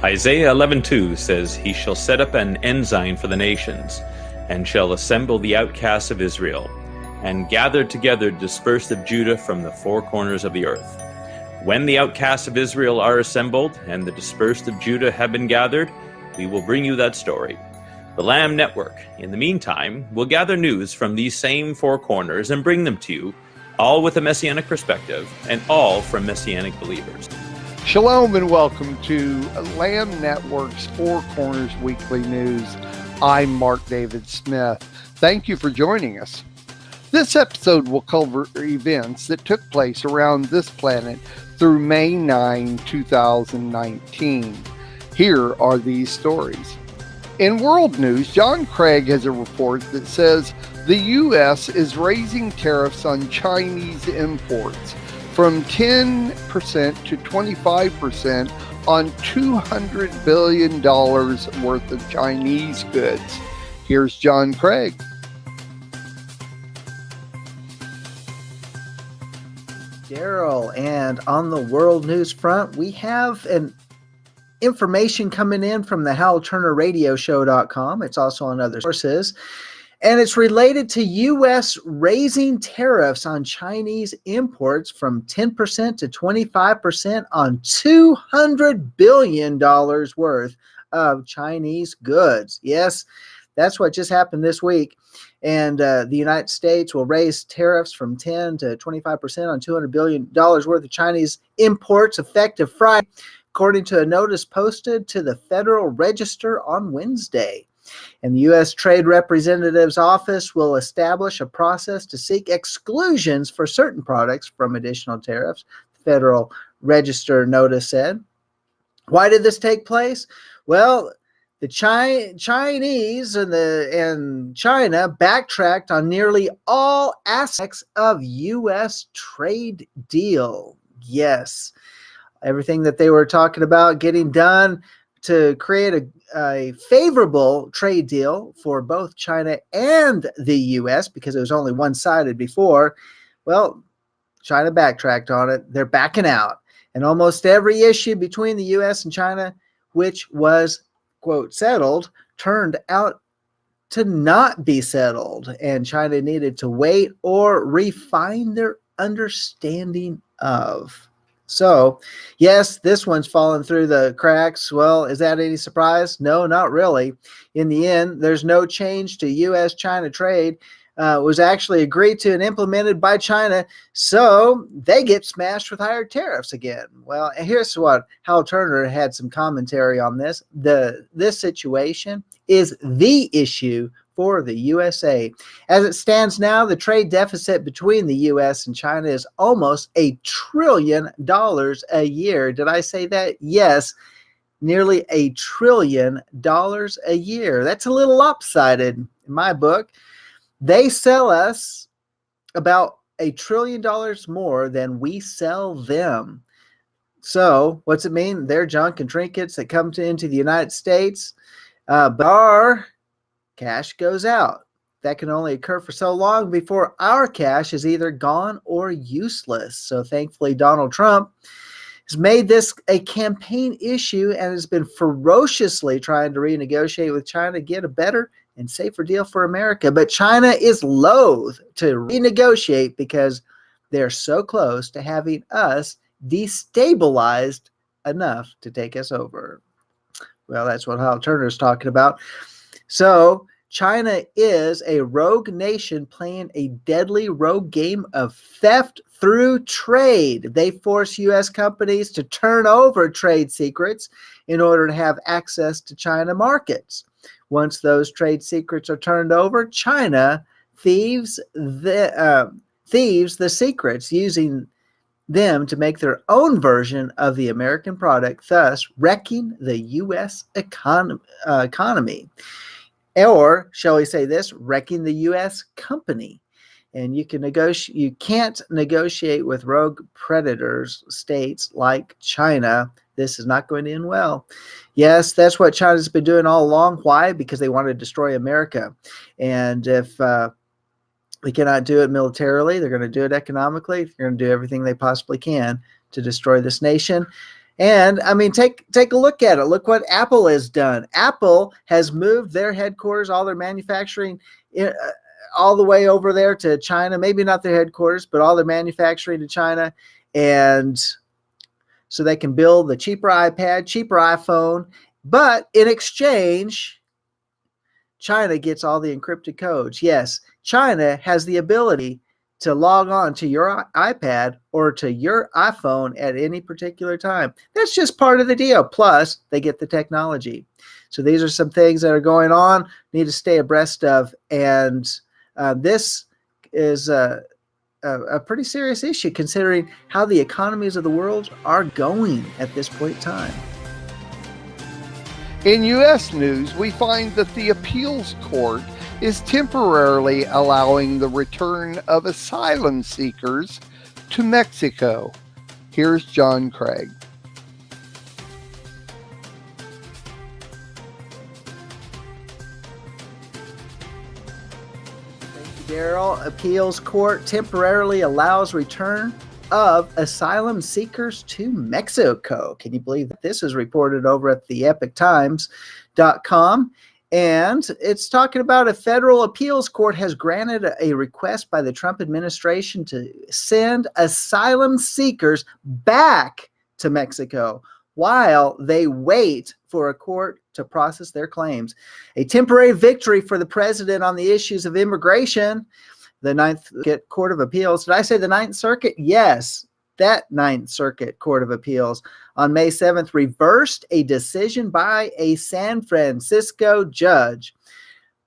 Isaiah 11:2 says, "He shall set up an ensign for the nations, and shall assemble the outcasts of Israel, and gather together dispersed of Judah from the four corners of the earth." When the outcasts of Israel are assembled, and the dispersed of Judah have been gathered, we will bring you that story. The Lamb Network, in the meantime, will gather news from these same four corners and bring them to you, all with a Messianic perspective, and all from Messianic believers. Shalom and welcome to Lamb Network's Four Corners Weekly News. I'm Mark David Smith. Thank you for joining us. This episode will cover events that took place around this planet through May 9, 2019. Here are these stories. In world news, John Craig has a report that says the U.S. is raising tariffs on Chinese imports from 10% to 25% on $200 billion worth of Chinese goods. Here's John Craig. Daryl, and on the world news front, we have an information coming in from the HalTurnerRadioShow.com. It's also on other sources. And it's related to U.S. raising tariffs on Chinese imports from 10% to 25% on $200 billion worth of Chinese goods. Yes, that's what just happened this week. And the United States will raise tariffs from 10 to 25% on $200 billion worth of Chinese imports effective Friday, according to a notice posted to the Federal Register on Wednesday. And the U.S. Trade Representative's Office will establish a process to seek exclusions for certain products from additional tariffs, the Federal Register notice said. Why did this take place? Well, the Chinese and China backtracked on nearly all aspects of U.S. trade deal. Yes, everything that they were talking about getting done to create a favorable trade deal for both China and the U.S. because it was only one-sided before. Well, China backtracked on it. They're backing out. And almost every issue between the U.S. and China, which was, quote, settled, turned out to not be settled. And China needed to wait or refine their understanding of. So, yes, this one's fallen through the cracks. Well, is that any surprise? No, not really. In the end, there's no change to U.S.-China trade. It was actually agreed to and implemented by China, so they get smashed with higher tariffs again. Well, here's what Hal Turner had some commentary on this. This situation is the issue for the USA. As it stands now, the trade deficit between the U.S. and China is almost $1 trillion a year. Did I say that? Yes, nearly $1 trillion a year. That's a little lopsided in my book. They sell us about $1 trillion more than we sell them. So what's it mean? They're junk and trinkets that come into the United States. Barr, cash goes out. That can only occur for so long before our cash is either gone or useless. So thankfully, Donald Trump has made this a campaign issue and has been ferociously trying to renegotiate with China to get a better and safer deal for America. But China is loath to renegotiate because they're so close to having us destabilized enough to take us over. Well, that's what Hal Turner is talking about. So China is a rogue nation playing a deadly rogue game of theft through trade. They force U.S. companies to turn over trade secrets in order to have access to China markets. Once those trade secrets are turned over, China thieves the secrets, using them to make their own version of the American product, thus wrecking the U.S. economy. Or, shall we say this, wrecking the U.S. company. And you can't negotiate with rogue predators, states like China. This is not going to end well. Yes, that's what China's been doing all along. Why? Because they want to destroy America. And if we cannot do it militarily, they're going to do it economically. They're going to do everything they possibly can to destroy this nation. And I mean, take a look at it. Look what Apple has done. Apple has moved their headquarters, all their manufacturing, all the way over there to China. Maybe not their headquarters, but all their manufacturing to China. And so they can build the cheaper iPad, cheaper iPhone. But in exchange, China gets all the encrypted codes. Yes, China has the ability to log on to your iPad or to your iPhone at any particular time. That's just part of the deal. Plus, they get the technology. So these are some things that are going on, need to stay abreast of. And this is a pretty serious issue considering how the economies of the world are going at this point in time. In U.S. news, we find that the appeals court is temporarily allowing the return of asylum seekers to Mexico. Here's John Craig. Thank you, Daryl. Appeals court temporarily allows return of asylum seekers to Mexico. Can you believe that? This is reported over at the epictimes.com. And it's talking about a federal appeals court has granted a request by the Trump administration to send asylum seekers back to Mexico while they wait for a court to process their claims. A temporary victory for the president on the issues of immigration. The Ninth Circuit Court of Appeals. Did I say the Ninth Circuit? Yes, that Ninth Circuit Court of Appeals on May 7th reversed a decision by a San Francisco judge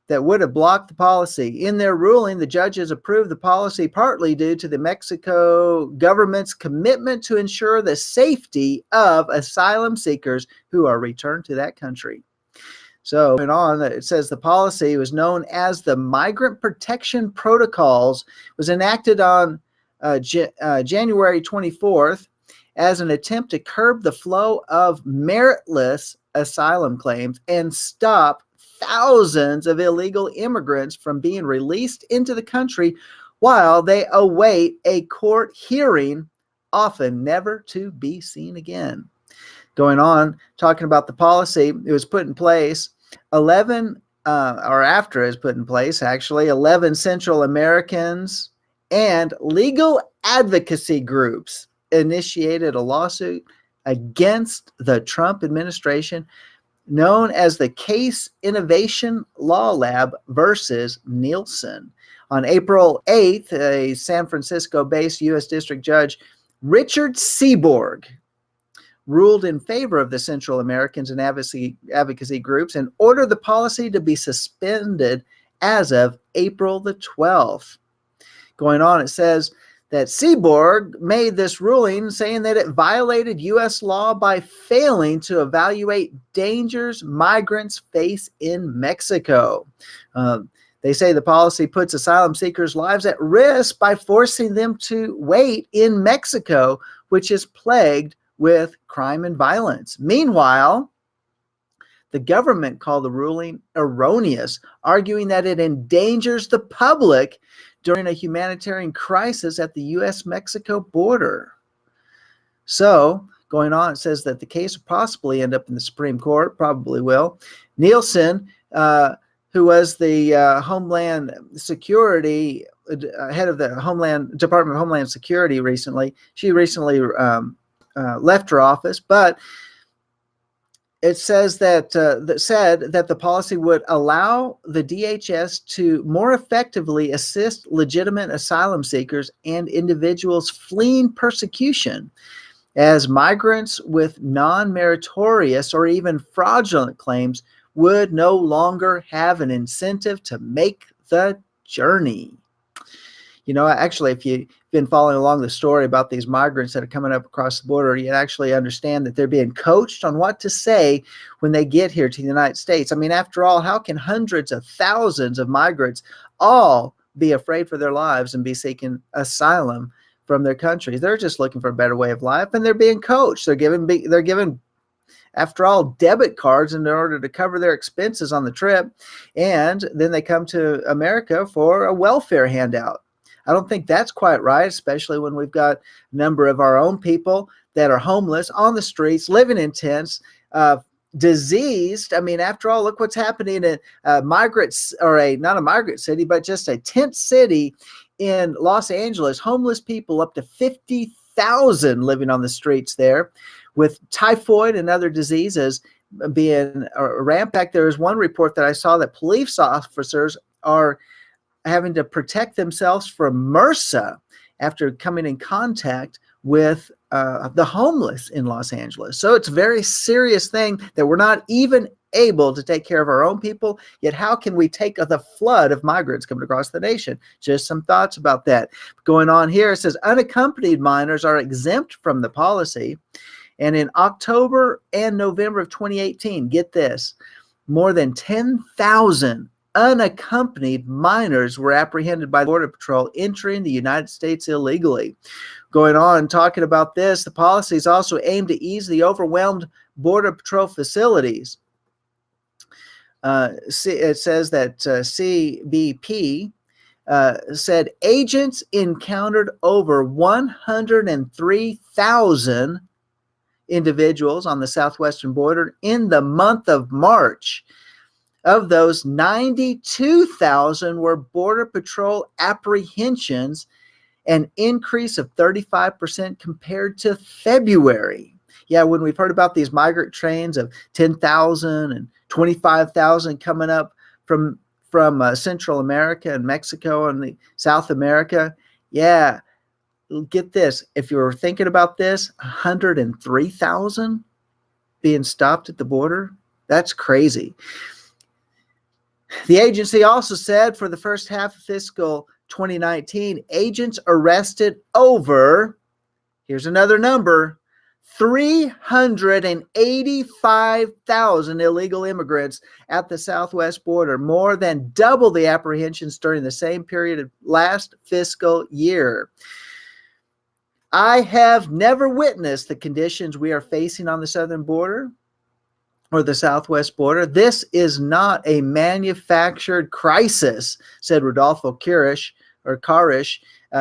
that would have blocked the policy. In their ruling, the judges approved the policy partly due to the Mexico government's commitment to ensure the safety of asylum seekers who are returned to that country. So, and on, it says the policy was known as the Migrant Protection Protocols, was enacted on January 24th as an attempt to curb the flow of meritless asylum claims and stop thousands of illegal immigrants from being released into the country while they await a court hearing, often never to be seen again. Going on, talking about the policy, it was put in place 11 after it was put in place, actually, 11 Central Americans and legal advocacy groups initiated a lawsuit against the Trump administration known as the Case Innovation Law Lab versus Nielsen. On April 8th, a San Francisco-based U.S. District Judge, Richard Seaborg, ruled in favor of the Central Americans and advocacy groups and ordered the policy to be suspended as of April the 12th. Going on, it says that Seaborg made this ruling saying that it violated U.S. law by failing to evaluate dangers migrants face in Mexico. They say the policy puts asylum seekers' lives at risk by forcing them to wait in Mexico, which is plagued with crime and violence. Meanwhile, the government called the ruling erroneous, arguing that it endangers the public during a humanitarian crisis at the U.S.-Mexico border. So, going on, it says that the case will possibly end up in the Supreme Court, probably will. Nielsen, who was the Homeland Security, head of the Department of Homeland Security recently, she recently left her office, but it says that said that the policy would allow the DHS to more effectively assist legitimate asylum seekers and individuals fleeing persecution, as migrants with non-meritorious or even fraudulent claims would no longer have an incentive to make the journey. You know, actually, if you've been following along the story about these migrants that are coming up across the border, you actually understand that they're being coached on what to say when they get here to the United States. I mean, after all, how can hundreds of thousands of migrants all be afraid for their lives and be seeking asylum from their countries? They're just looking for a better way of life, and they're being coached. They're given, after all, debit cards in order to cover their expenses on the trip, and then they come to America for a welfare handout. I don't think that's quite right, especially when we've got a number of our own people that are homeless on the streets, living in tents, diseased. I mean, after all, look what's happening in migrants, or not a migrant city, but just a tent city in Los Angeles. Homeless people, up to 50,000 living on the streets there, with typhoid and other diseases being rampant. There is one report that I saw that police officers are having to protect themselves from MRSA after coming in contact with the homeless in Los Angeles. So it's a very serious thing that we're not even able to take care of our own people. Yet how can we take the flood of migrants coming across the nation? Just some thoughts about that. Going on here, it says unaccompanied minors are exempt from the policy. And in October and November of 2018, get this, more than 10,000 unaccompanied minors were apprehended by Border Patrol entering the United States illegally. Going on, talking about this, the policies also aim to ease the overwhelmed Border Patrol facilities. It says that CBP said agents encountered over 103,000 individuals on the southwestern border in the month of March. Of those, 92,000 were Border Patrol apprehensions, an increase of 35% compared to February. Yeah, when we've heard about these migrant trains of 10,000 and 25,000 coming up from Central America and Mexico and South America, yeah, get this. If you were thinking about this, 103,000 being stopped at the border, that's crazy. The agency also said for the first half of fiscal 2019, agents arrested over, here's another number, 385,000 illegal immigrants at the southwest border, more than double the apprehensions during the same period of last fiscal year. I have never witnessed the conditions we are facing on the southern border or the southwest border. This is not a manufactured crisis, said Rodolfo Carish,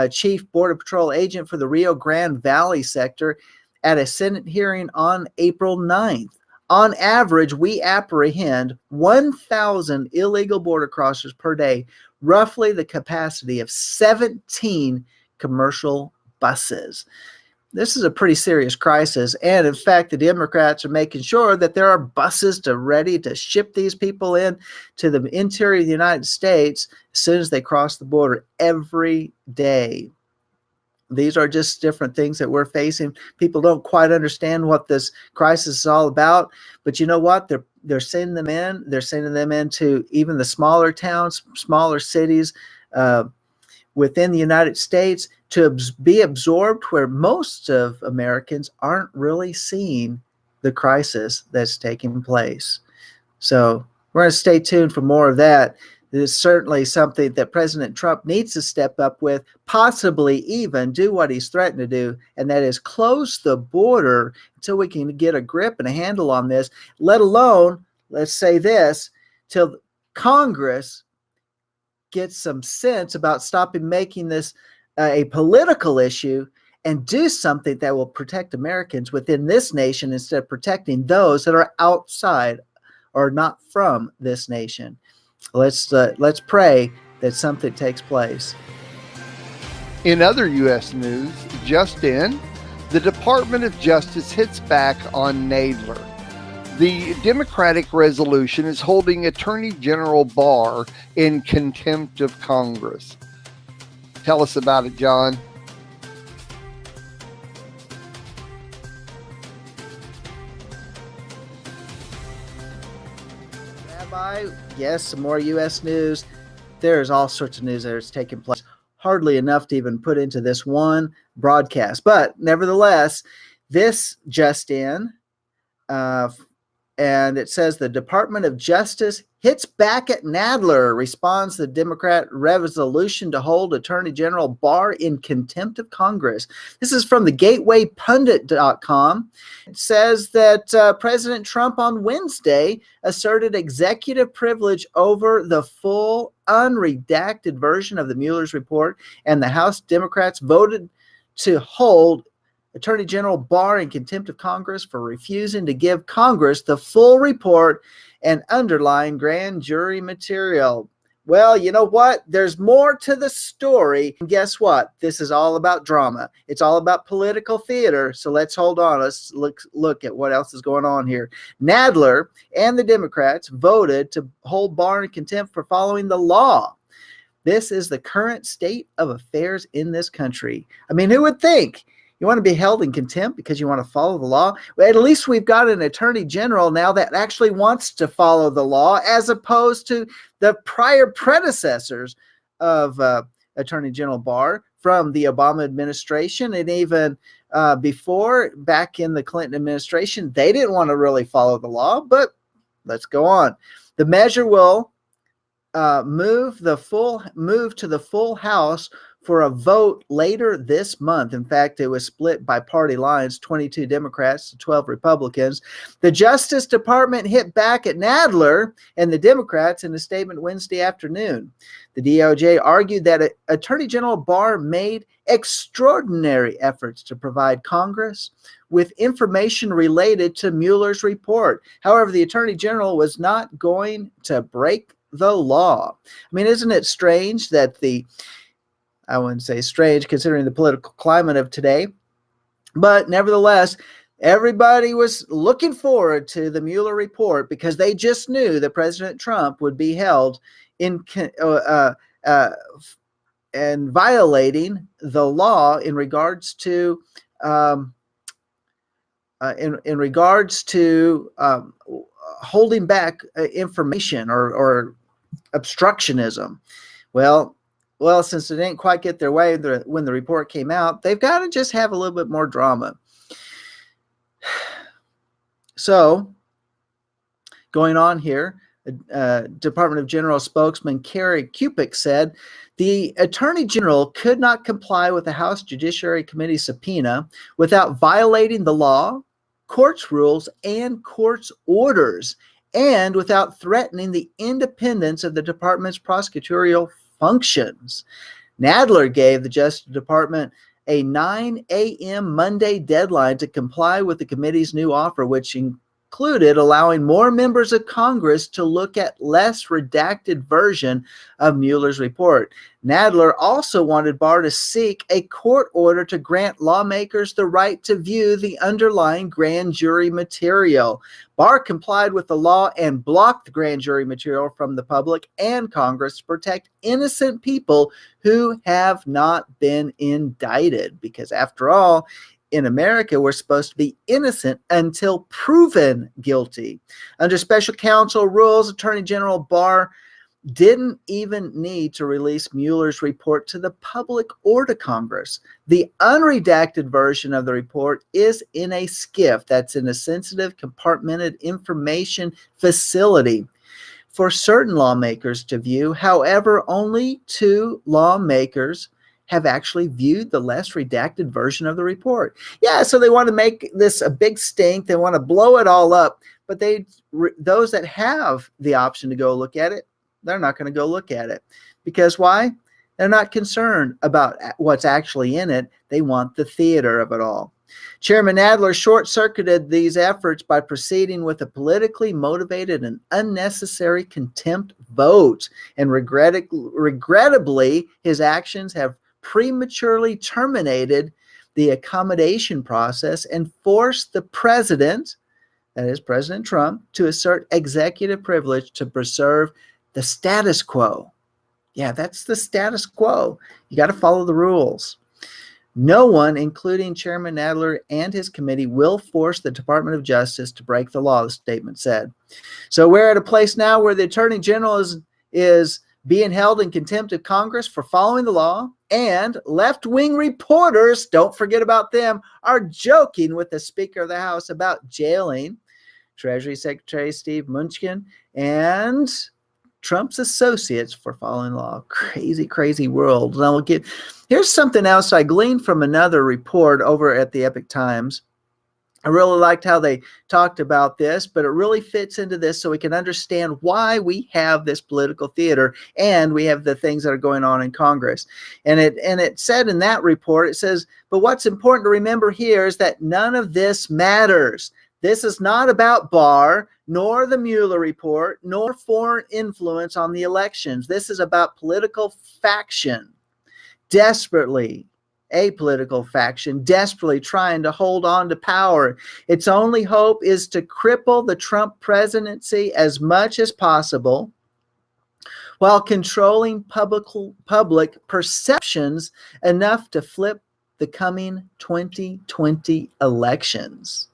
Chief Border Patrol agent for the Rio Grande Valley sector, at a Senate hearing on April 9th. On average, we apprehend 1,000 illegal border crossers per day, roughly the capacity of 17 commercial buses. This is a pretty serious crisis. And in fact, the Democrats are making sure that there are buses ready to ship these people in to the interior of the United States as soon as they cross the border every day. These are just different things that we're facing. People don't quite understand what this crisis is all about. But you know what? They're sending them in. They're sending them into even the smaller towns, smaller cities within the United States to be absorbed, where most of Americans aren't really seeing the crisis that's taking place. So we're going to stay tuned for more of that. It is certainly something that President Trump needs to step up with, possibly even do what he's threatened to do, and that is close the border until we can get a grip and a handle on this, let alone, let's say this, till Congress gets some sense about stopping making this a political issue and do something that will protect Americans within this nation instead of protecting those that are outside or not from this nation. Let's pray that something takes place. In other U.S. news, just in, the Department of Justice hits back on Nadler. The Democratic resolution is holding Attorney General Barr in contempt of Congress. Tell us about it, John. Rabbi, yes, some more U.S. news. There's all sorts of news that is taking place. Hardly enough to even put into this one broadcast. But nevertheless, this just in, And it says the Department of Justice hits back at Nadler, responds to the Democrat resolution to hold Attorney General Barr in contempt of Congress. This is from the gatewaypundit.com. It says that President Trump on Wednesday asserted executive privilege over the full unredacted version of the Mueller's report, and the House Democrats voted to hold Attorney General Barr in contempt of Congress for refusing to give Congress the full report and underlying grand jury material. Well, you know what? There's more to the story. And guess what? This is all about drama. It's all about political theater. So let's hold on. Let's look at what else is going on here. Nadler and the Democrats voted to hold Barr in contempt for following the law. This is the current state of affairs in this country. I mean, who would think? You want to be held in contempt because you want to follow the law? Well, at least we've got an attorney general now that actually wants to follow the law, as opposed to the prior predecessors of Attorney General Barr from the Obama administration, and even before, back in the Clinton administration. They didn't want to really follow the law, but let's go on. The measure will move to the full House for a vote later this month. In fact, it was split by party lines, 22 Democrats to 12 Republicans. The Justice Department hit back at Nadler and the Democrats in a statement Wednesday afternoon. The DOJ argued that Attorney General Barr made extraordinary efforts to provide Congress with information related to Mueller's report. However, the Attorney General was not going to break the law. I mean, isn't it strange that I wouldn't say strange considering the political climate of today, but nevertheless, everybody was looking forward to the Mueller report because they just knew that President Trump would be held in and violating the law in regards to holding back information or obstructionism. Well, since they didn't quite get their way when the report came out, they've got to just have a little bit more drama. So, going on here, Department of General spokesman Carrie Kupik said the Attorney General could not comply with the House Judiciary Committee subpoena without violating the law, court's rules, and court's orders, and without threatening the independence of the department's prosecutorial functions. Nadler gave the Justice Department a 9 a.m. Monday deadline to comply with the committee's new offer, which included allowing more members of Congress to look at less redacted version of Mueller's report. Nadler also wanted Barr to seek a court order to grant lawmakers the right to view the underlying grand jury material. Barr complied with the law and blocked the grand jury material from the public and Congress to protect innocent people who have not been indicted. Because after all, in America, we're supposed to be innocent until proven guilty. Under special counsel rules, Attorney General Barr didn't even need to release Mueller's report to the public or to Congress. The unredacted version of the report is in a SCIF, that's in a sensitive compartmented information facility, for certain lawmakers to view. However, only 2 lawmakers have actually viewed the less redacted version of the report. Yeah, so they want to make this a big stink. They want to blow it all up. But those that have the option to go look at it, they're not going to go look at it. Because why? They're not concerned about what's actually in it. They want the theater of it all. Chairman Nadler short-circuited these efforts by proceeding with a politically motivated and unnecessary contempt vote. And regrettably, his actions have prematurely terminated the accommodation process and forced the president, that is President Trump, to assert executive privilege to preserve the status quo. Yeah, that's the status quo. You got to follow the rules. No one, including Chairman Nadler and his committee, will force the Department of Justice to break the law, the statement said. So we're at a place now where the Attorney General is being held in contempt of Congress for following the law, and left-wing reporters, don't forget about them, are joking with the Speaker of the House about jailing Treasury Secretary Steve Mnuchin, and Trump's associates for following law. Crazy, crazy world. Now here's something else I gleaned from another report over at the Epoch Times. I really liked how they talked about this, but it really fits into this so we can understand why we have this political theater and we have the things that are going on in Congress. And it said in that report, it says, but what's important to remember here is that none of this matters. This is not about Barr, nor the Mueller report, nor foreign influence on the elections. This is about political faction, a political faction desperately trying to hold on to power. Its only hope is to cripple the Trump presidency as much as possible while controlling public perceptions enough to flip the coming 2020 elections.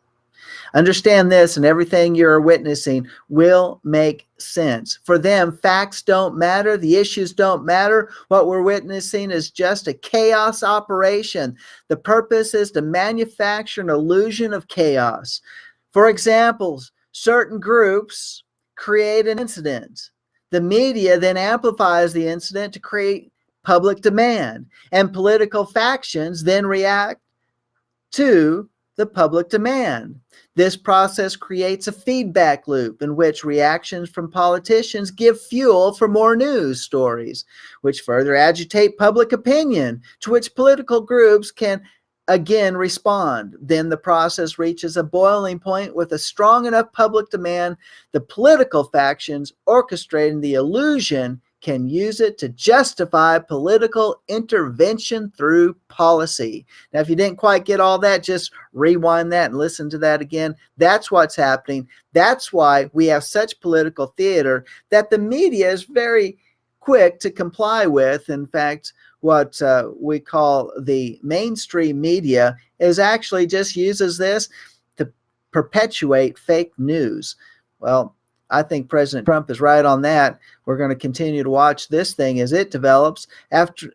Understand this, and everything you're witnessing will make sense. For them, facts don't matter. The issues don't matter. What we're witnessing is just a chaos operation. The purpose is to manufacture an illusion of chaos. For example, certain groups create an incident. The media then amplifies the incident to create public demand, and political factions then react to the public demand. This process creates a feedback loop in which reactions from politicians give fuel for more news stories, which further agitate public opinion, to which political groups can again respond. Then the process reaches a boiling point with a strong enough public demand. The political factions orchestrating the illusion can use it to justify political intervention through policy. Now, if you didn't quite get all that, just rewind that and listen to that again. That's what's happening. That's why we have such political theater that the media is very quick to comply with. In fact, what we call the mainstream media is actually just uses this to perpetuate fake news. Well, I think President Trump is right on that. We're going to continue to watch this thing as it develops.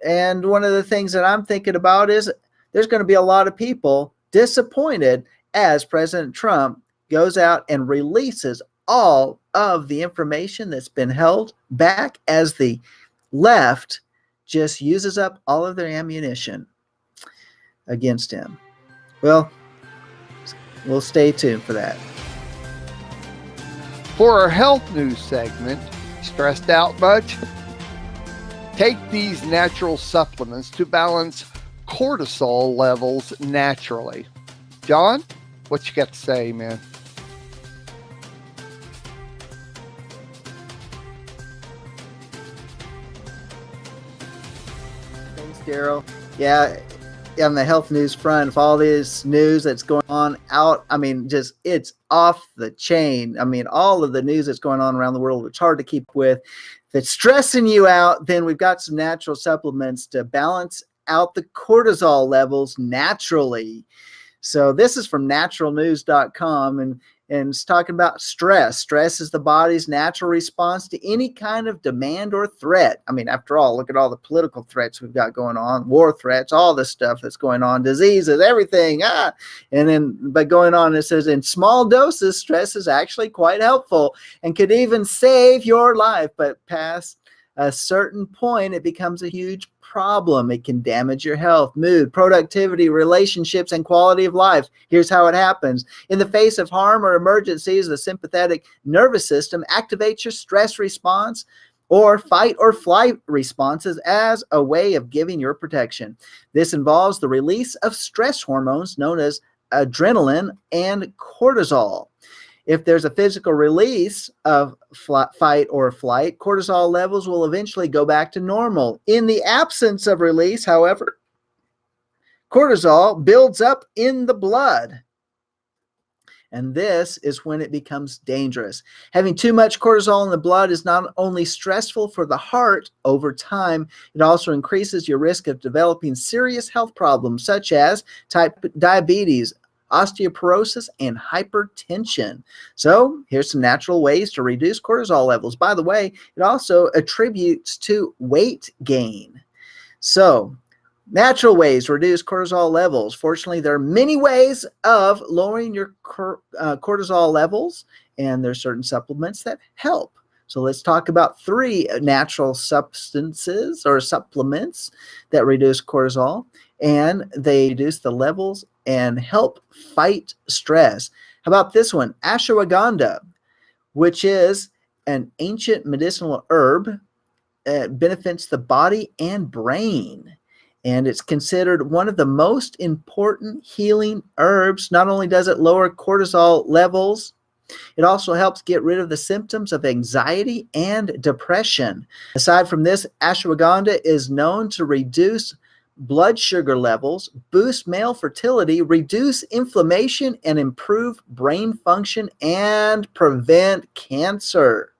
And one of the things that I'm thinking about is there's going to be a lot of people disappointed as President Trump goes out and releases all of the information that's been held back as the left just uses up all of their ammunition against him. Well, we'll stay tuned for that. For our health news segment, stressed out much? Take these natural supplements to balance cortisol levels naturally. John, what you got to say, man? Thanks, Daryl. Yeah, on the health news front, of all this news that's going on out, I mean, just it's off the chain. I mean, all of the news that's going on around the world, it's hard to keep with. If it's stressing you out, then we've got some natural supplements to balance out the cortisol levels naturally. So this is from naturalnews.com, and it's talking about stress. Stress is the body's natural response to any kind of demand or threat. I mean, after all, look at all the political threats we've got going on, war threats, all this stuff that's going on, diseases, everything. And then, but going on, it says in small doses, stress is actually quite helpful and could even save your life. But past a certain point, it becomes a huge problem. It can damage your health, mood, productivity, relationships, and quality of life. Here's how it happens. In the face of harm or emergencies, the sympathetic nervous system activates your stress response or fight or flight responses as a way of giving your protection. This involves the release of stress hormones known as adrenaline and cortisol. If there's a physical release of fight or flight, cortisol levels will eventually go back to normal. In the absence of release, however, cortisol builds up in the blood. And this is when it becomes dangerous. Having too much cortisol in the blood is not only stressful for the heart over time, it also increases your risk of developing serious health problems such as type diabetes, osteoporosis, and hypertension. So here's some natural ways to reduce cortisol levels. By the way, it also attributes to weight gain. So Natural ways to reduce cortisol levels. Fortunately, there are many ways of lowering your cortisol levels, and there's certain supplements that help. So let's talk about 3 natural substances or supplements that reduce cortisol, and they reduce the levels and help fight stress. How about this one? Ashwagandha, which is an ancient medicinal herb. Benefits the body and brain. And it's considered one of the most important healing herbs. Not only does it lower cortisol levels, it also helps get rid of the symptoms of anxiety and depression. Aside from this, ashwagandha is known to reduce blood sugar levels, boost male fertility, reduce inflammation, and improve brain function and prevent cancer.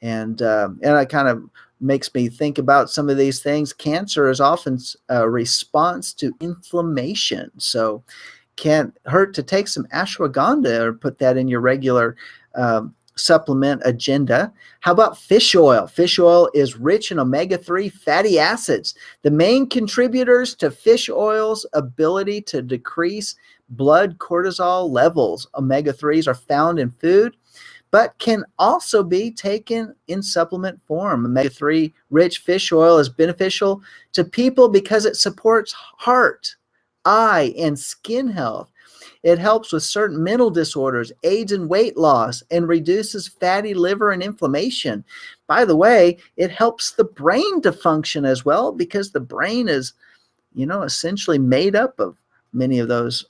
And it kind of makes me think about some of these things. Cancer is often a response to inflammation. So can't hurt to take some ashwagandha or put that in your regular supplement agenda. How about fish oil? Fish oil is rich in omega-3 fatty acids. The main contributors to fish oil's ability to decrease blood cortisol levels. Omega-3s are found in food, but can also be taken in supplement form. Omega-3 rich fish oil is beneficial to people because it supports heart, eye, and skin health. It helps with certain mental disorders, aids in weight loss, and reduces fatty liver and inflammation. By the way, it helps the brain to function as well, because the brain is, essentially made up of many of those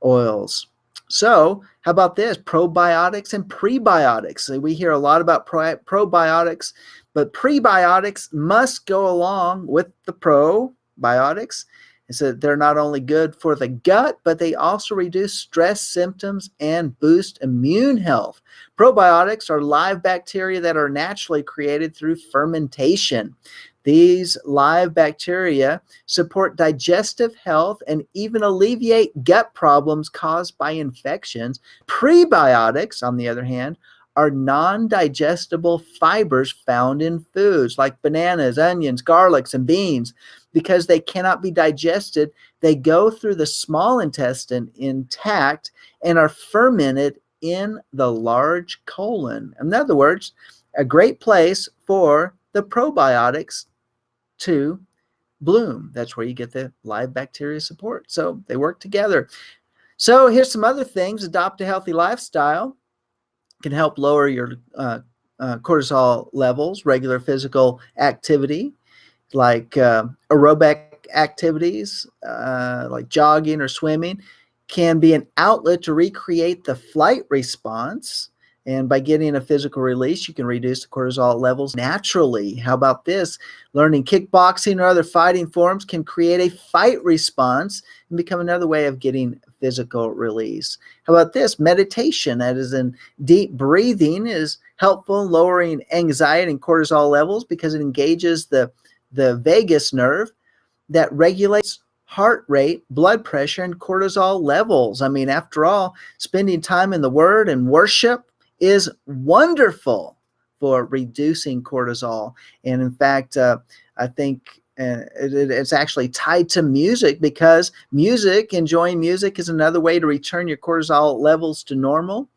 oils. So how about this? Probiotics and prebiotics. So we hear a lot about probiotics, but prebiotics must go along with the probiotics. And so they're not only good for the gut, but they also reduce stress symptoms and boost immune health. Probiotics are live bacteria that are naturally created through fermentation. These live bacteria support digestive health and even alleviate gut problems caused by infections. Prebiotics, on the other hand, are non-digestible fibers found in foods like bananas, onions, garlics, and beans. Because they cannot be digested, they go through the small intestine intact and are fermented in the large colon. In other words, a great place for the probiotics to bloom. That's where you get the live bacteria support. So they work together. So here's some other things. Adopt a healthy lifestyle can help lower your cortisol levels. Regular physical activity like aerobic activities like jogging or swimming can be an outlet to recreate the flight response. And by getting a physical release, you can reduce the cortisol levels naturally. How about this? Learning kickboxing or other fighting forms can create a fight response and become another way of getting physical release. How about this? Meditation, that is in deep breathing, is helpful in lowering anxiety and cortisol levels because it engages the vagus nerve that regulates heart rate, blood pressure, and cortisol levels. I mean, after all, spending time in the Word and worship is wonderful for reducing cortisol. And in fact, I think it's actually tied to music, because enjoying music is another way to return your cortisol levels to normal.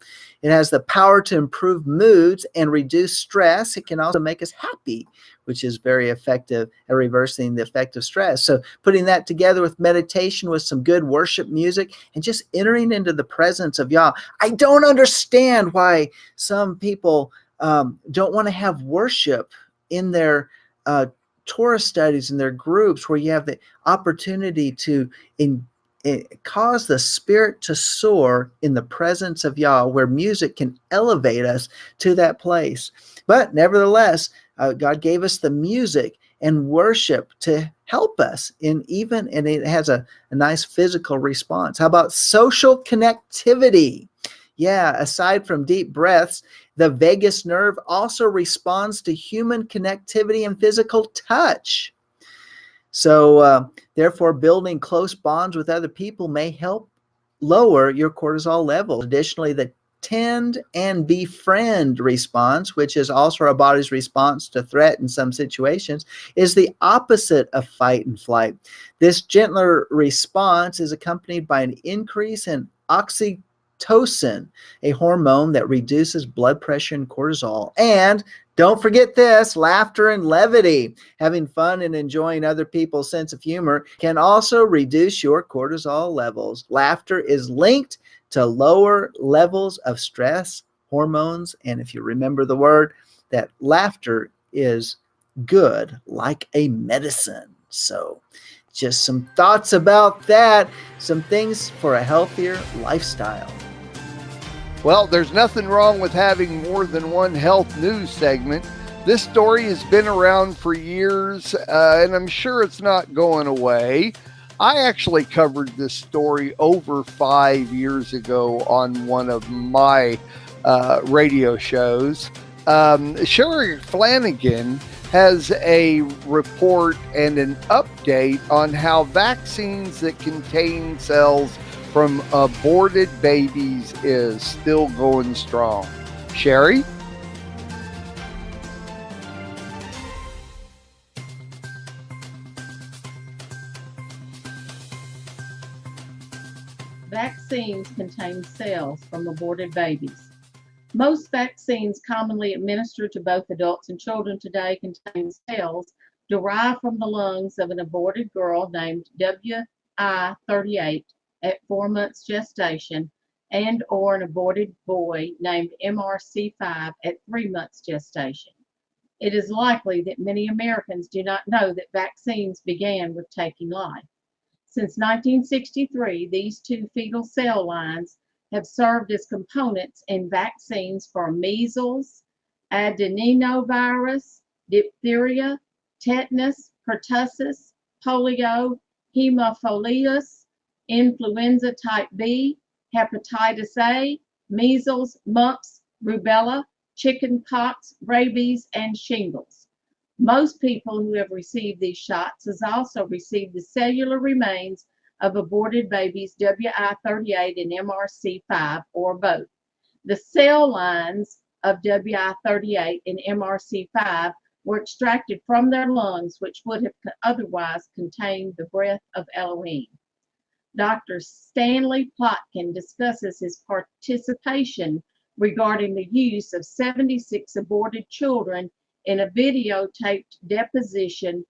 It has the power to improve moods and reduce stress. It can also make us happy, which is very effective at reversing the effect of stress. So putting that together with meditation, with some good worship music, and just entering into the presence of Yah. I don't understand why some people don't want to have worship in their Torah studies, in their groups, where you have the opportunity to cause the spirit to soar in the presence of Yah, where music can elevate us to that place. But nevertheless, God gave us the music and worship to help us and it has a nice physical response. How about social connectivity? Yeah, aside from deep breaths, the vagus nerve also responds to human connectivity and physical touch. So therefore, building close bonds with other people may help lower your cortisol levels. Additionally, the tend and befriend response, which is also our body's response to threat in some situations, is the opposite of fight and flight. This gentler response is accompanied by an increase in oxytocin, a hormone that reduces blood pressure and cortisol. And don't forget this, laughter and levity. Having fun and enjoying other people's sense of humor can also reduce your cortisol levels. Laughter is linked to lower levels of stress hormones. And if you remember the word, that laughter is good, like a medicine. So just some thoughts about that, some things for a healthier lifestyle. Well, there's nothing wrong with having more than one health news segment. This story has been around for years, and I'm sure it's not going away. I actually covered this story over 5 years ago on one of my radio shows. Sherry Flannigan has a report and an update on how vaccines that contain cells from aborted babies is still going strong. Sherry? Vaccines contain cells from aborted babies. Most vaccines commonly administered to both adults and children today contain cells derived from the lungs of an aborted girl named WI-38 at 4 months gestation and or an aborted boy named MRC5 at 3 months gestation. It is likely that many Americans do not know that vaccines began with taking life. Since 1963, these two fetal cell lines have served as components in vaccines for measles, adenovirus, diphtheria, tetanus, pertussis, polio, hemophilus, influenza type B, hepatitis A, measles, mumps, rubella, chickenpox, rabies, and shingles. Most people who have received these shots has also received the cellular remains of aborted babies WI-38 and MRC5 or both. The cell lines of WI-38 and MRC5 were extracted from their lungs, which would have otherwise contained the breath of Elohim. Dr. Stanley Plotkin discusses his participation regarding the use of 76 aborted children in a videotaped deposition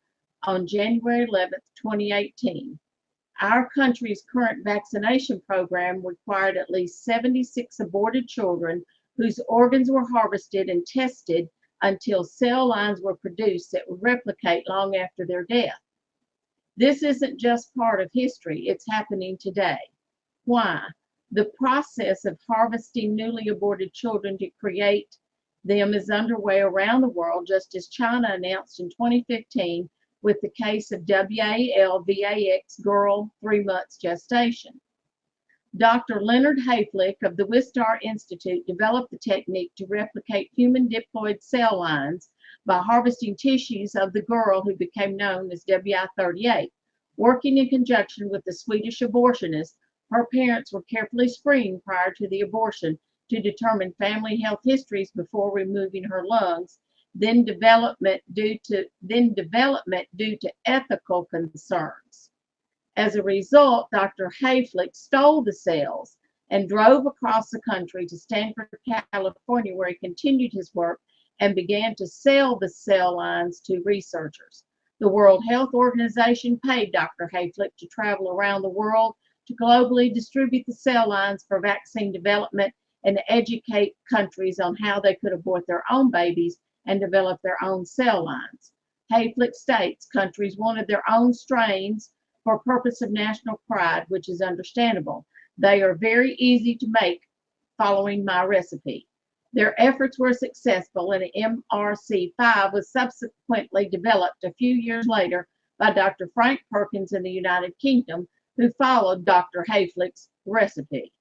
on January 11, 2018. Our country's current vaccination program required at least 76 aborted children whose organs were harvested and tested until cell lines were produced that would replicate long after their death. This isn't just part of history, it's happening today. Why? The process of harvesting newly aborted children to create them is underway around the world, just as China announced in 2015 with the case of WALVAX girl 3 months gestation. Dr. Leonard Hayflick of the Wistar Institute developed the technique to replicate human diploid cell lines by harvesting tissues of the girl who became known as WI-38. Working in conjunction with the Swedish abortionist, her parents were carefully screened prior to the abortion to determine family health histories before removing her lungs, then development due to ethical concerns. As a result, Dr. Hayflick stole the cells and drove across the country to Stanford, California, where he continued his work and began to sell the cell lines to researchers. The World Health Organization paid Dr. Hayflick to travel around the world to globally distribute the cell lines for vaccine development and to educate countries on how they could abort their own babies and develop their own cell lines. Hayflick states countries wanted their own strains for purpose of national pride, which is understandable. They are very easy to make following my recipe. Their efforts were successful, and MRC5 was subsequently developed a few years later by Dr. Frank Perkins in the United Kingdom, who followed Dr. Hayflick's recipe.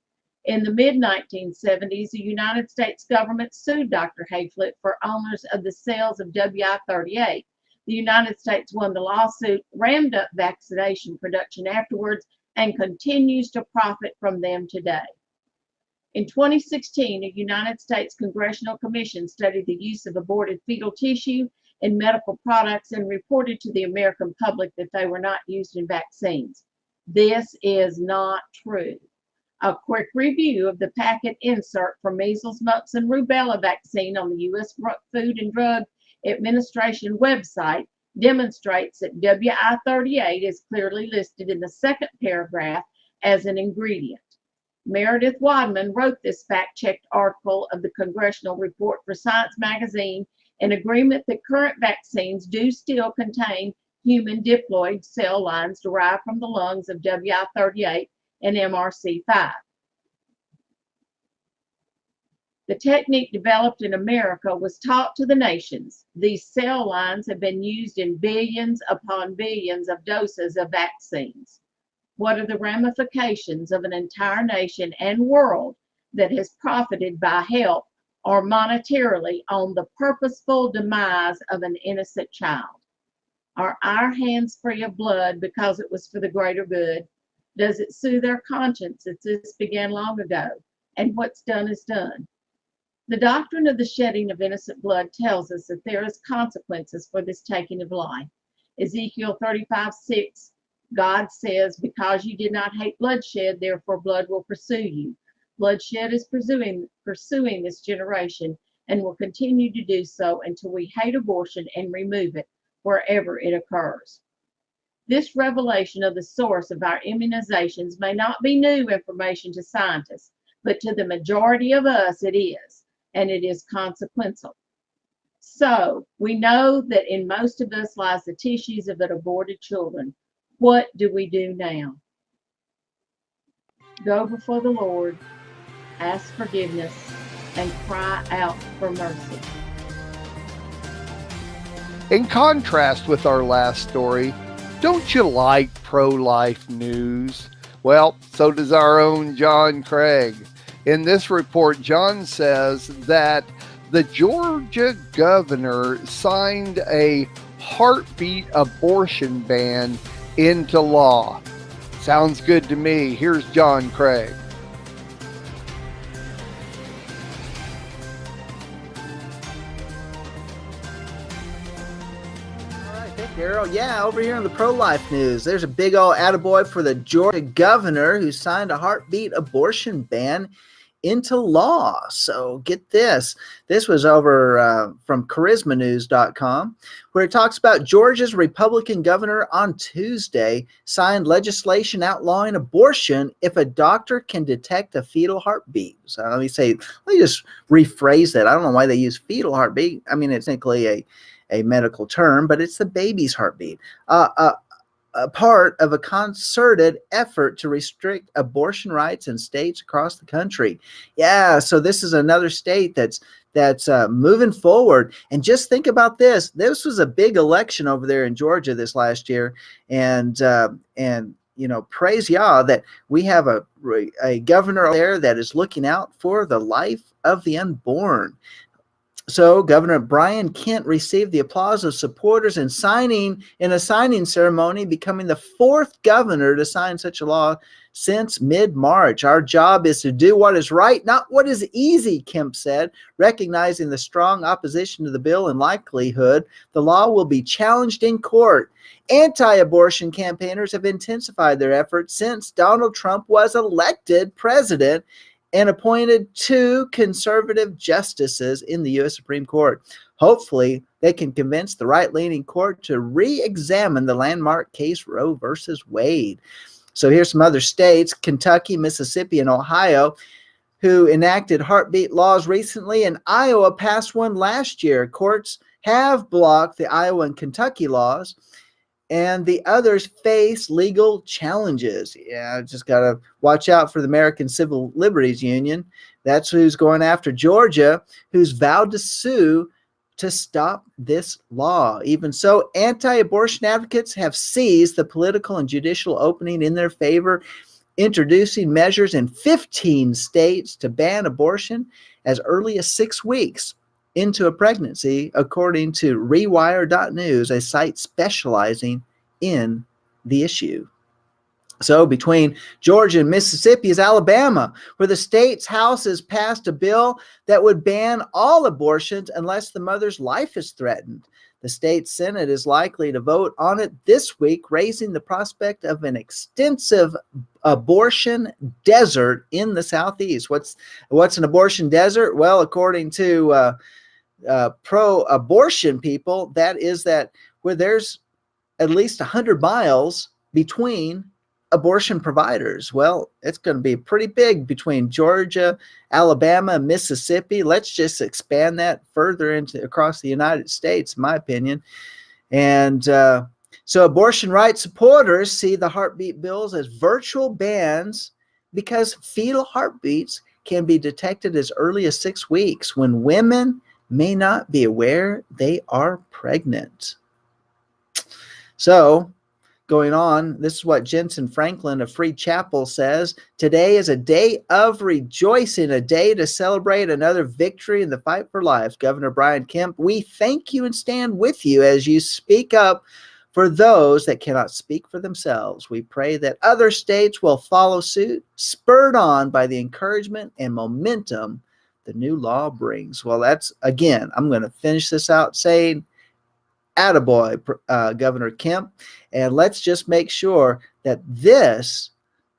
In the mid-1970s, the United States government sued Dr. Hayflick for owners of the cells of WI-38. The United States won the lawsuit, rammed up vaccination production afterwards, and continues to profit from them today. In 2016, a United States Congressional Commission studied the use of aborted fetal tissue in medical products and reported to the American public that they were not used in vaccines. This is not true. A quick review of the packet insert for measles, mumps, and rubella vaccine on the U.S. Food and Drug Administration website demonstrates that WI-38 is clearly listed in the second paragraph as an ingredient. Meredith Wadman wrote this fact-checked article of the Congressional Report for Science magazine in agreement that current vaccines do still contain human diploid cell lines derived from the lungs of WI-38 and MRC5. The technique developed in America was taught to the nations. These cell lines have been used in billions upon billions of doses of vaccines. What are the ramifications of an entire nation and world that has profited by help or monetarily on the purposeful demise of an innocent child? Are our hands free of blood because it was for the greater good? Does it soothe our conscience that this began long ago? And what's done is done. The doctrine of the shedding of innocent blood tells us that there is consequences for this taking of life. Ezekiel 35:6, God says, because you did not hate bloodshed, therefore blood will pursue you. Bloodshed is pursuing this generation and will continue to do so until we hate abortion and remove it wherever it occurs. This revelation of the source of our immunizations may not be new information to scientists, but to the majority of us it is, and it is consequential. So we know that in most of us lies the tissues of an aborted children. What do we do now? Go before the Lord, ask forgiveness, and cry out for mercy. In contrast with our last story, don't you like pro-life news? Well, so does our own John Craig. In this report, John says that the Georgia governor signed a heartbeat abortion ban into law. Sounds good to me. Here's John Craig. Daryl, yeah, over here on the pro-life news, there's a big old attaboy for the Georgia governor who signed a heartbeat abortion ban into law. So get this. This was over from charismanews.com, where it talks about Georgia's Republican governor on Tuesday signed legislation outlawing abortion if a doctor can detect a fetal heartbeat. So let me just rephrase that. I don't know why they use fetal heartbeat. I mean, it's technically a medical term, but it's the baby's heartbeat. A part of a concerted effort to restrict abortion rights in states across the country. Yeah, so this is another state that's moving forward. And just think about this. This was a big election over there in Georgia this last year, and you know, praise Yah that we have a governor there that is looking out for the life of the unborn. So Governor Brian Kent received the applause of supporters in a signing ceremony, becoming the fourth governor to sign such a law since mid-March. Our job is to do what is right, not what is easy, Kemp said, recognizing the strong opposition to the bill and likelihood the law will be challenged in court. Anti-abortion campaigners have intensified their efforts since Donald Trump was elected president and appointed 2 conservative justices in the U.S. Supreme Court. Hopefully, they can convince the right-leaning court to re-examine the landmark case Roe versus Wade. So here's some other states, Kentucky, Mississippi, and Ohio, who enacted heartbeat laws recently, and Iowa passed one last year. Courts have blocked the Iowa and Kentucky laws, and the others face legal challenges. Yeah, just got to watch out for the American Civil Liberties Union. That's who's going after Georgia, who's vowed to sue to stop this law. Even so, anti-abortion advocates have seized the political and judicial opening in their favor, introducing measures in 15 states to ban abortion as early as 6 weeks into a pregnancy, according to Rewire.news, a site specializing in the issue. So between Georgia and Mississippi is Alabama, where the state's House has passed a bill that would ban all abortions unless the mother's life is threatened. The state Senate is likely to vote on it this week, raising the prospect of an extensive abortion desert in the Southeast. What's an abortion desert? Well, according to pro-abortion people, that is that where there's at least 100 miles between abortion providers. Well, it's going to be pretty big between Georgia, Alabama, and Mississippi. Let's just expand that further into across the United States, in my opinion. And so abortion rights supporters see the heartbeat bills as virtual bans because fetal heartbeats can be detected as early as 6 weeks when women may not be aware they are pregnant. So, going on, this is what Jensen Franklin of Free Chapel says. Today is a day of rejoicing, a day to celebrate another victory in the fight for life. Governor Brian Kemp, we thank you and stand with you as you speak up for those that cannot speak for themselves. We pray that other states will follow suit, spurred on by the encouragement and momentum the new law brings. Well, that's, again, I'm going to finish this out saying, attaboy, Governor Kemp. And let's just make sure that this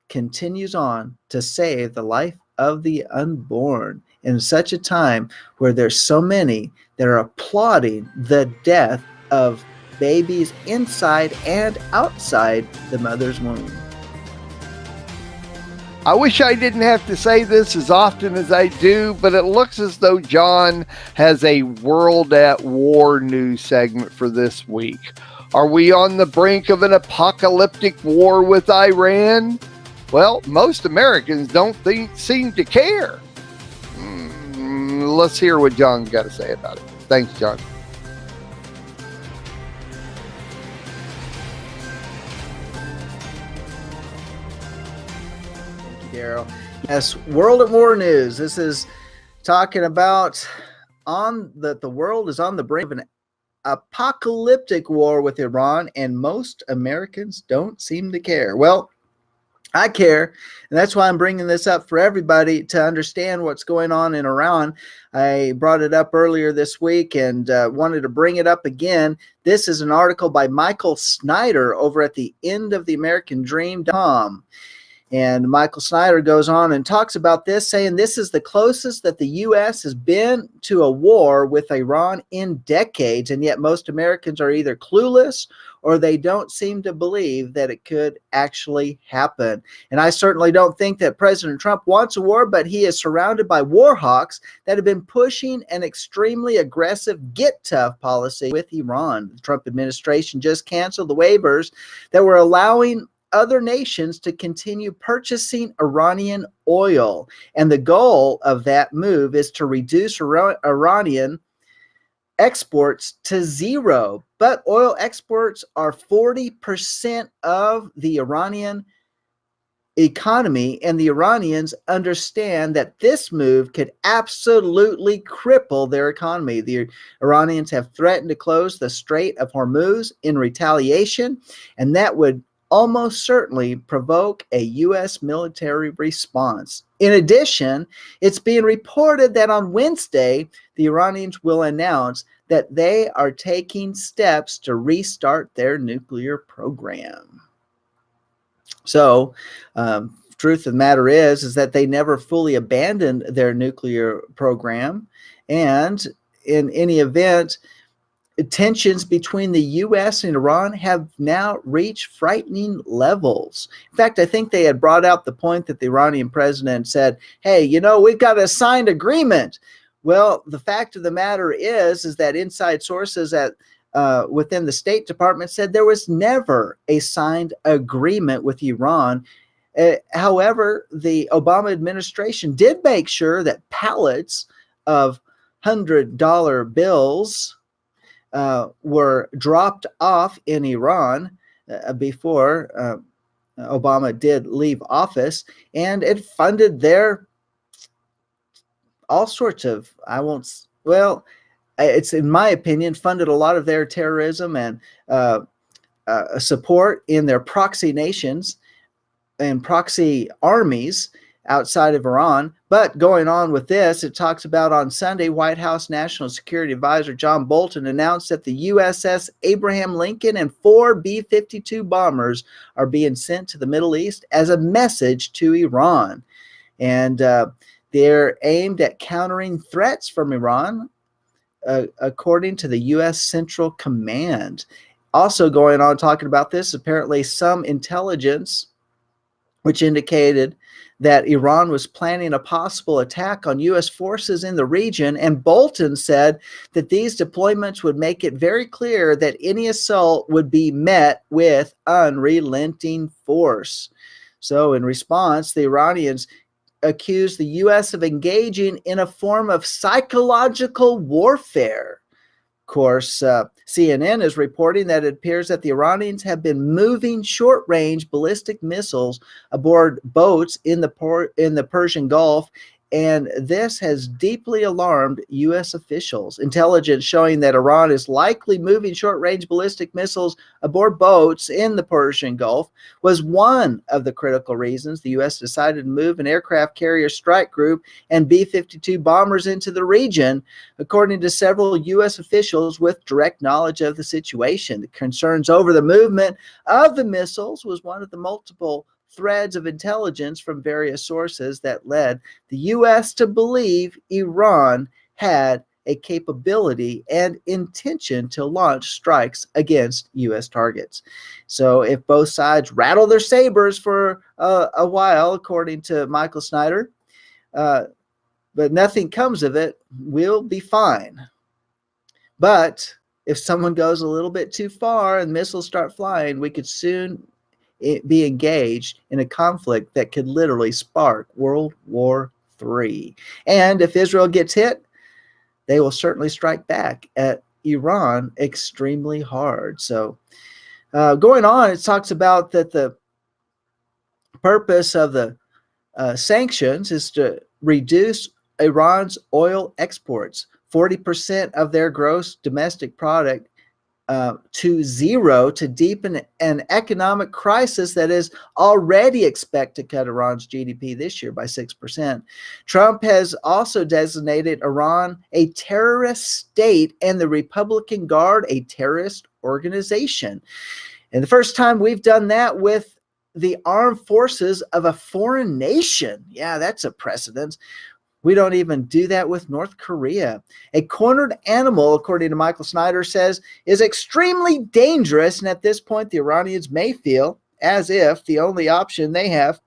continues on to save the life of the unborn in such a time where there's so many that are applauding the death of babies inside and outside the mother's womb. I wish I didn't have to say this as often as I do, but it looks as though John has a World at War news segment for this week. Are we on the brink of an apocalyptic war with Iran? Well, most Americans don't seem to care. Let's hear what John's got to say about it. Thanks, John. Daryl. Yes, World at War news. This is talking about the world is on the brink of an apocalyptic war with Iran, and most Americans don't seem to care. Well, I care, and that's why I'm bringing this up for everybody to understand what's going on in Iran. I brought it up earlier this week and wanted to bring it up again. This is an article by Michael Snyder over at the endoftheamericandream.com. And Michael Snyder goes on and talks about this, saying this is the closest that the U.S. has been to a war with Iran in decades, and yet most Americans are either clueless or they don't seem to believe that it could actually happen. And I certainly don't think that President Trump wants a war, but he is surrounded by war hawks that have been pushing an extremely aggressive get tough policy with Iran. The Trump administration just canceled the waivers that were allowing other nations to continue purchasing Iranian oil. And the goal of that move is to reduce Iranian exports to zero. But oil exports are 40% of the Iranian economy, and the Iranians understand that this move could absolutely cripple their economy. The Iranians have threatened to close the Strait of Hormuz in retaliation, and that would almost certainly provoke a U.S. military response. In addition, it's being reported that on Wednesday, the Iranians will announce that they are taking steps to restart their nuclear program. So, truth of the matter is that they never fully abandoned their nuclear program. And in any event, tensions between the U.S. and Iran have now reached frightening levels. In fact, I think they had brought out the point that the Iranian president said, hey, we've got a signed agreement. Well, the fact of the matter is that inside sources within the State Department said there was never a signed agreement with Iran. However, the Obama administration did make sure that pallets of $100 bills were dropped off in Iran before Obama did leave office, and it funded their all sorts of, it's in my opinion, funded a lot of their terrorism and support in their proxy nations. and proxy armies outside of Iran. But going on with this, it talks about on Sunday, White House National Security Advisor John Bolton announced that the USS Abraham Lincoln and 4 B-52 bombers are being sent to the Middle East as a message to Iran. And they're aimed at countering threats from Iran, according to the U.S. Central Command. Also going on talking about this, apparently some intelligence which indicated that Iran was planning a possible attack on U.S. forces in the region, and Bolton said that these deployments would make it very clear that any assault would be met with unrelenting force. So in response, the Iranians accused the U.S. of engaging in a form of psychological warfare. Of course, CNN is reporting that it appears that the Iranians have been moving short-range ballistic missiles aboard boats in the Persian Gulf, and this has deeply alarmed U.S. officials. Intelligence showing that Iran is likely moving short-range ballistic missiles aboard boats in the Persian Gulf was one of the critical reasons the U.S. decided to move an aircraft carrier strike group and B-52 bombers into the region, according to several U.S. officials with direct knowledge of the situation. The concerns over the movement of the missiles was one of the multiple threads of intelligence from various sources that led the U.S. to believe Iran had a capability and intention to launch strikes against U.S. targets. So if both sides rattle their sabers for a while, according to Michael Snyder, but nothing comes of it, we'll be fine. But if someone goes a little bit too far and missiles start flying, we could soon be engaged in a conflict that could literally spark World War III. And if Israel gets hit, they will certainly strike back at Iran extremely hard. So going on, it talks about that the purpose of the sanctions is to reduce Iran's oil exports, 40% of their gross domestic product, to zero, to deepen an economic crisis that is already expected to cut Iran's GDP this year by 6%. Trump has also designated Iran a terrorist state and the Republican Guard a terrorist organization. And the first time we've done that with the armed forces of a foreign nation. Yeah, that's a precedent. We don't even do that with North Korea. A cornered animal, according to Michael Snyder, says is extremely dangerous, and at this point, the Iranians may feel as if the only option they have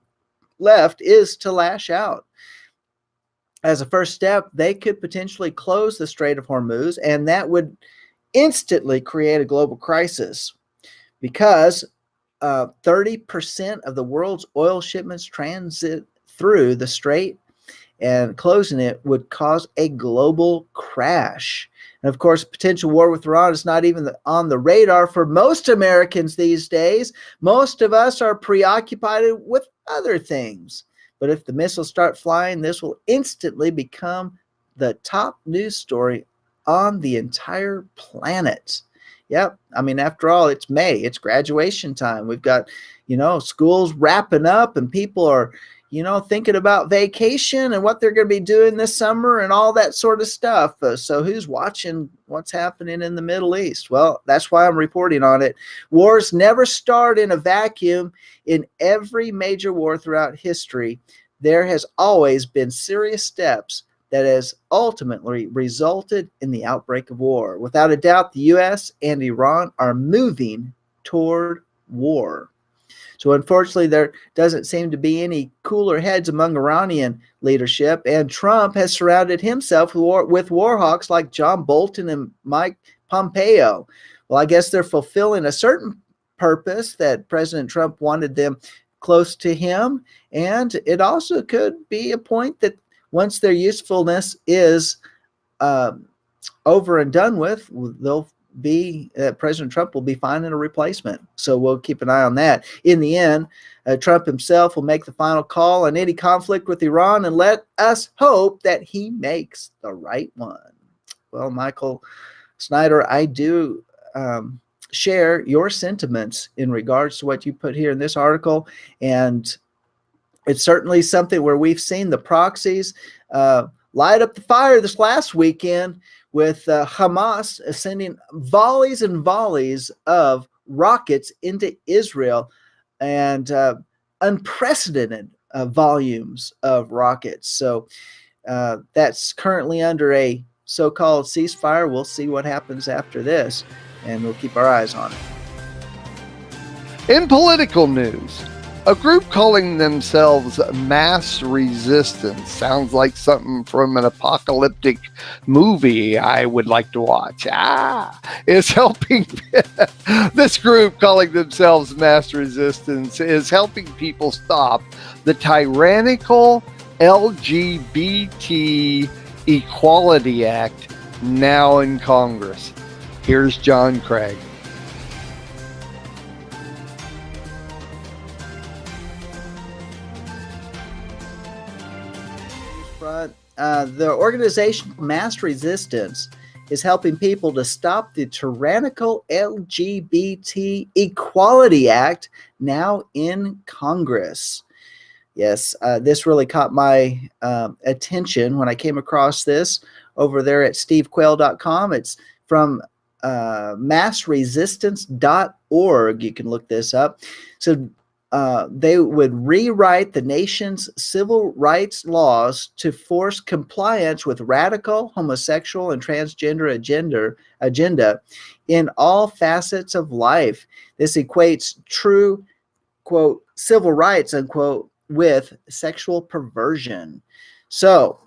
left is to lash out. As a first step, they could potentially close the Strait of Hormuz, and that would instantly create a global crisis because 30% of the world's oil shipments transit through the strait, and closing it would cause a global crash. And of course, potential war with Iran is not even on the radar for most Americans these days. Most of us are preoccupied with other things. But if the missiles start flying, this will instantly become the top news story on the entire planet. Yep. I mean, after all, it's May. It's graduation time. We've got, schools wrapping up and people are, thinking about vacation and what they're going to be doing this summer and all that sort of stuff. So who's watching what's happening in the Middle East? Well, that's why I'm reporting on it. Wars never start in a vacuum. In every major war throughout history, there has always been serious steps that has ultimately resulted in the outbreak of war. Without a doubt, the U.S. and Iran are moving toward war. So unfortunately, there doesn't seem to be any cooler heads among Iranian leadership, and Trump has surrounded himself with war hawks like John Bolton and Mike Pompeo. Well, I guess they're fulfilling a certain purpose that President Trump wanted them close to him, and it also could be a point that once their usefulness is over and done with, President Trump will be finding a replacement. So we'll keep an eye on that. In the end, Trump himself will make the final call on any conflict with Iran, and let us hope that he makes the right one. Well, Michael Snyder, I do share your sentiments in regards to what you put here in this article, and it's certainly something where we've seen the proxies light up the fire this last weekend with Hamas sending volleys and volleys of rockets into Israel, and unprecedented volumes of rockets. So that's currently under a so-called ceasefire. We'll see what happens after this, and we'll keep our eyes on it. In political news, a group calling themselves Mass Resistance, sounds like something from an apocalyptic movie I would like to watch, is helping. This group calling themselves Mass Resistance is helping people stop the tyrannical LGBT Equality Act now in Congress. Here's John Craig. The organization Mass Resistance is helping people to stop the tyrannical LGBT Equality Act now in Congress. Yes, this really caught my attention when I came across this over there at stevequail.com. It's from massresistance.org. You can look this up. So they would rewrite the nation's civil rights laws to force compliance with radical homosexual and transgender agenda in all facets of life. This equates true, quote, civil rights, unquote, with sexual perversion. So,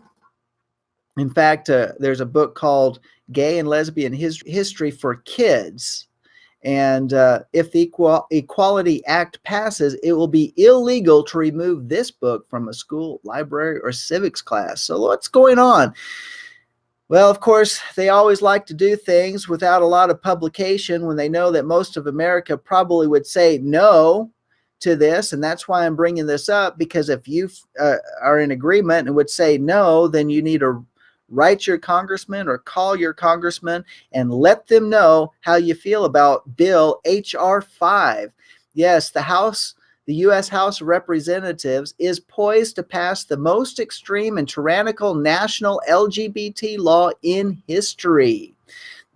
in fact, there's a book called Gay and Lesbian History for Kids. And if the Equality Act passes, it will be illegal to remove this book from a school, library, or civics class. So what's going on? Well, of course, they always like to do things without a lot of publication when they know that most of America probably would say no to this. And that's why I'm bringing this up, because if you are in agreement and would say no, then you need to write your congressman or call your congressman and let them know how you feel about Bill H.R. 5. Yes, the U.S. House of Representatives is poised to pass the most extreme and tyrannical national LGBT law in history.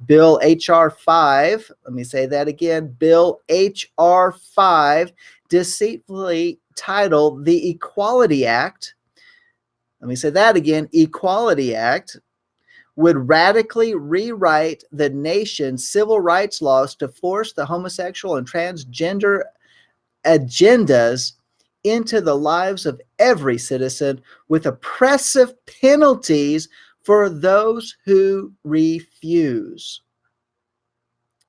Bill H.R. 5, let me say that again, Bill H.R. 5, deceitfully titled the Equality Act. Let me say that again, Equality Act, would radically rewrite the nation's civil rights laws to force the homosexual and transgender agendas into the lives of every citizen, with oppressive penalties for those who refuse.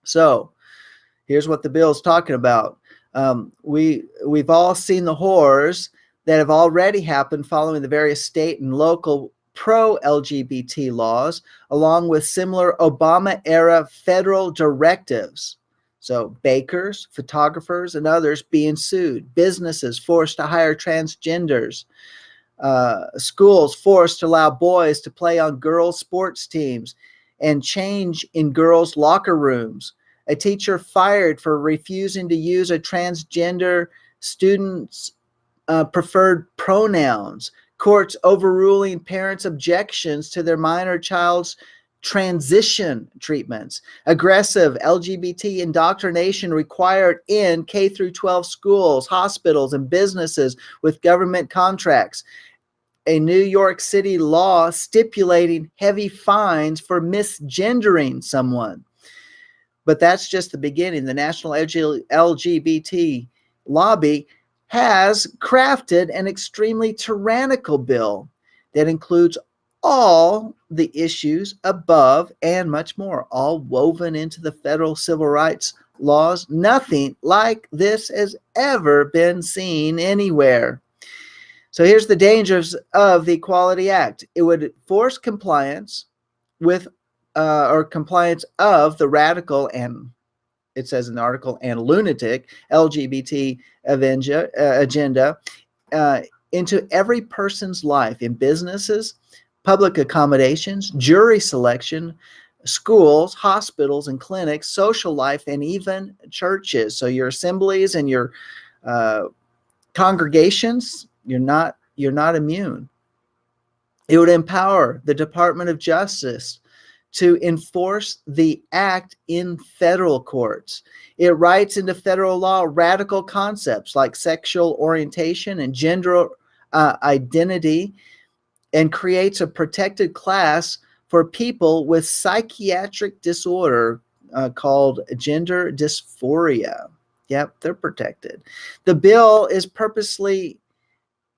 So, here's what the bill is talking about. We've all seen the horrors that have already happened following the various state and local pro-LGBT laws, along with similar Obama-era federal directives. So bakers, photographers, and others being sued, businesses forced to hire transgenders, schools forced to allow boys to play on girls' sports teams and change in girls' locker rooms, a teacher fired for refusing to use a transgender student's preferred pronouns, courts overruling parents' objections to their minor child's transition treatments, aggressive LGBT indoctrination required in K through 12 schools, hospitals, and businesses with government contracts, a New York City law stipulating heavy fines for misgendering someone. But that's just the beginning. The National LGBT Lobby has crafted an extremely tyrannical bill that includes all the issues above and much more, all woven into the federal civil rights laws. Nothing like this has ever been seen anywhere. So here's the dangers of the Equality Act. It would force compliance with or compliance of the radical and, it says in the article, and lunatic LGBT agenda into every person's life, in businesses, public accommodations, jury selection, schools, hospitals and clinics, social life, and even churches. So your assemblies and your congregations, You're not immune. It would empower the Department of Justice to enforce the act in federal courts. It writes into federal law radical concepts like sexual orientation and gender identity, and creates a protected class for people with psychiatric disorder called gender dysphoria. Yep, they're protected. The bill is purposely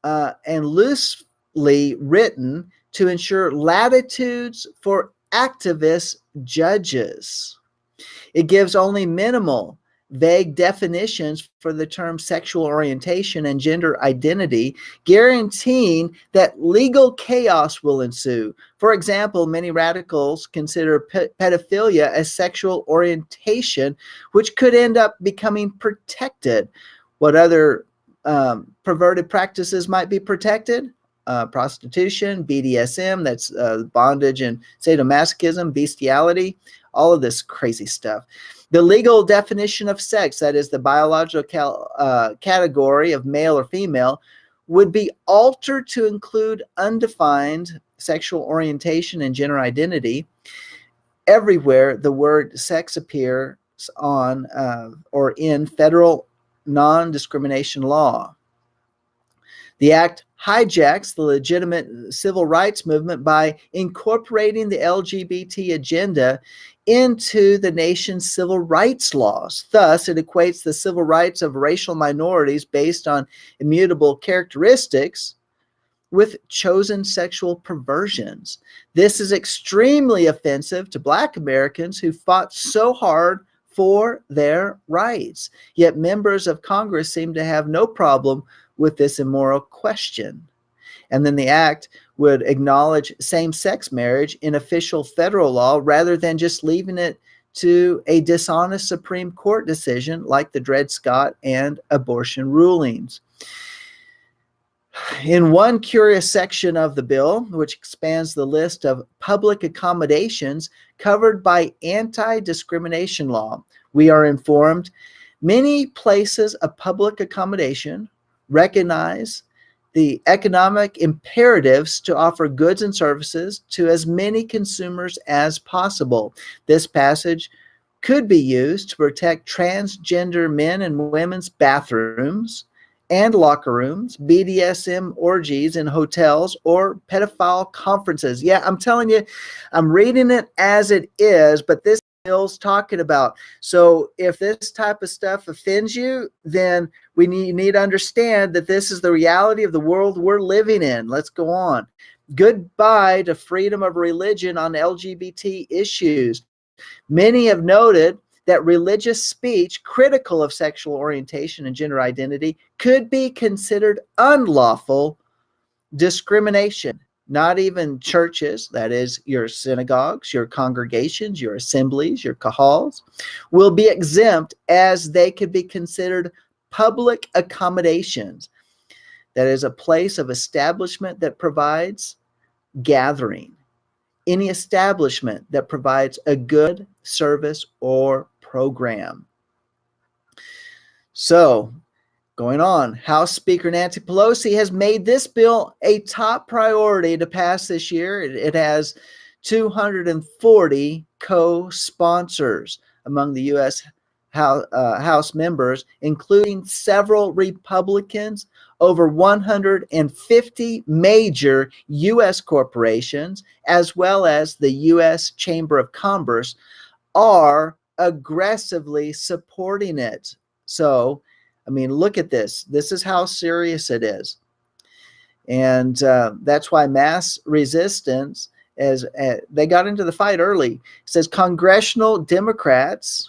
and loosely written to ensure latitudes for activist judges. It gives only minimal, vague definitions for the term sexual orientation and gender identity, guaranteeing that legal chaos will ensue. For example, many radicals consider pedophilia as sexual orientation, which could end up becoming protected. What other perverted practices might be protected? Prostitution, BDSM, that's bondage and sadomasochism, bestiality, all of this crazy stuff. The legal definition of sex, that is the biological category of male or female, would be altered to include undefined sexual orientation and gender identity. Everywhere the word sex appears on or in federal non-discrimination law. The act hijacks the legitimate civil rights movement by incorporating the LGBT agenda into the nation's civil rights laws. Thus, it equates the civil rights of racial minorities based on immutable characteristics with chosen sexual perversions. This is extremely offensive to Black Americans who fought so hard for their rights. Yet members of Congress seem to have no problem with this immoral question. And then the act would acknowledge same-sex marriage in official federal law rather than just leaving it to a dishonest Supreme Court decision like the Dred Scott and abortion rulings. In one curious section of the bill, which expands the list of public accommodations covered by anti-discrimination law, we are informed many places of public accommodation recognize the economic imperatives to offer goods and services to as many consumers as possible. This passage could be used to protect transgender men and women's bathrooms and locker rooms, BDSM orgies in hotels, or pedophile conferences. Yeah, I'm telling you, I'm reading it as it is, but this bill's talking about. So if this type of stuff offends you, then you need to understand that this is the reality of the world we're living in. Let's go on. Goodbye to freedom of religion on LGBT issues. Many have noted that religious speech critical of sexual orientation and gender identity could be considered unlawful discrimination. Not even churches, that is your synagogues, your congregations, your assemblies, your kahals, will be exempt, as they could be considered public accommodations. That is a place of establishment that provides gathering. Any establishment that provides a good service or program. So, going on, House Speaker Nancy Pelosi has made this bill a top priority to pass this year. It has 240 co-sponsors among the U.S. House members, including several Republicans. Over 150 major U.S. corporations, as well as the U.S. Chamber of Commerce, are aggressively supporting it. So, I mean, look at this. This is how serious it is. And that's why mass resistance, as they got into the fight early. It says congressional Democrats,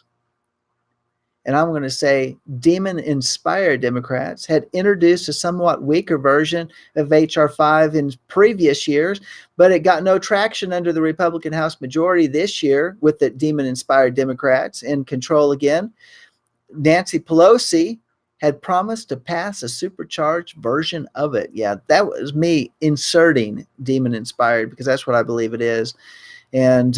and I'm going to say demon-inspired Democrats, had introduced a somewhat weaker version of H.R. 5 in previous years, but it got no traction under the Republican House majority this year with the demon-inspired Democrats in control again. Nancy Pelosi had promised to pass a supercharged version of it. Yeah, that was me inserting demon-inspired because that's what I believe it is. And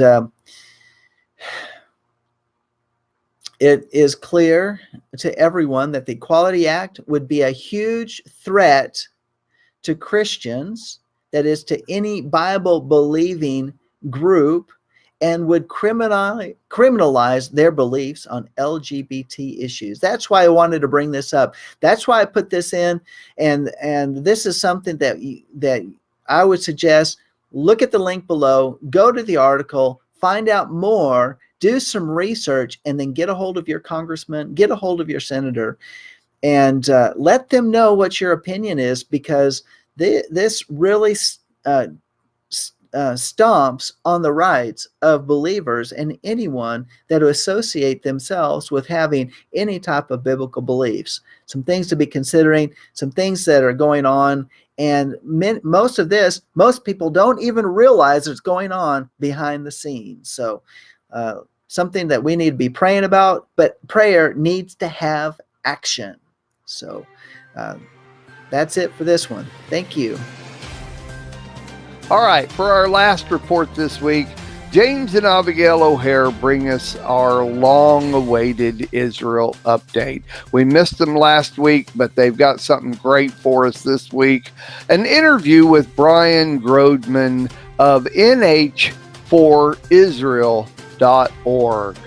it is clear to everyone that the Equality Act would be a huge threat to Christians, that is to any Bible believing group, and would criminalize their beliefs on LGBT issues. That's why I wanted to bring this up. That's why I put this in, and this is something that I would suggest. Look at the link below, go to the article, find out more, do some research, and then get a hold of your congressman, get a hold of your senator, and let them know what your opinion is, because this really stomps on the rights of believers and anyone that associate themselves with having any type of biblical beliefs. Some things to be considering, some things that are going on, and most people don't even realize it's going on behind the scenes. So something that we need to be praying about, but prayer needs to have action. So that's it for this one. Thank you. All right, for our last report this week, James and Abigail O'Hare bring us our long-awaited Israel update. We missed them last week, but they've got something great for us this week. An interview with Brian Grodman of nh4israel.org.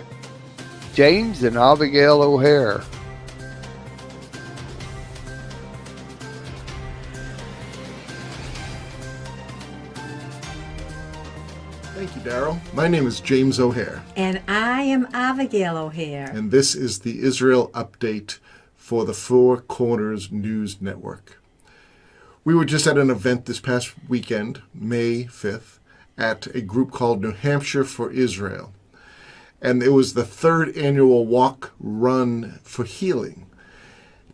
James and Abigail O'Hare. Thank you, Daryl. My name is James O'Hare. And I am Abigail O'Hare. And this is the Israel Update for the Four Corners News Network. We were just at an event this past weekend, May 5th, at a group called New Hampshire for Israel. And it was the third annual Walk Run for Healing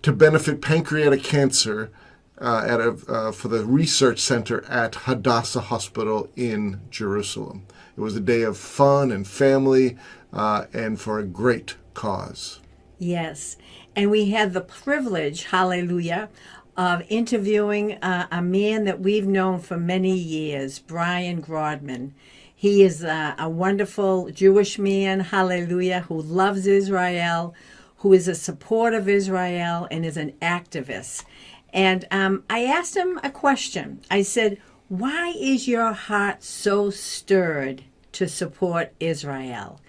to benefit pancreatic cancer for the research center at Hadassah Hospital in Jerusalem. It was a day of fun and family and for a great cause. Yes, and we had the privilege, hallelujah, of interviewing a man that we've known for many years, Brian Grodman. He is a wonderful Jewish man, hallelujah, who loves Israel, who is a supporter of Israel and is an activist. And I asked him a question. I said, why is your heart so stirred to support Israel?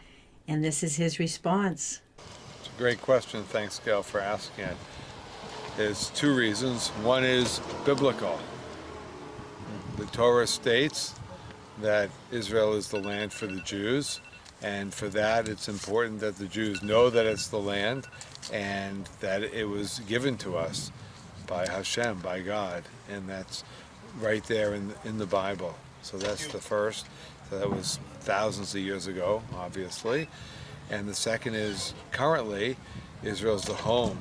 And this is his response. It's a great question. Thanks, Gail, for asking it. There's two reasons. One is biblical. The Torah states that Israel is the land for the Jews, and for that it's important that the Jews know that it's the land and that it was given to us by Hashem, by God, and that's right there in the Bible. So that's the first. So that was thousands of years ago, obviously. And the second is, currently, Israel is the home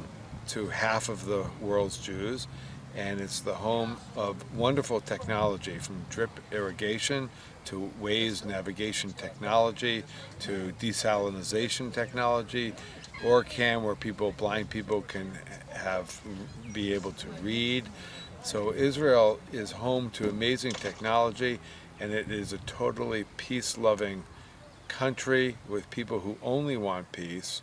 to half of the world's Jews, and it's the home of wonderful technology, from drip irrigation to Waze navigation technology to desalinization technology, OrCam, where blind people can be able to read. So Israel is home to amazing technology, and it is a totally peace-loving country with people who only want peace.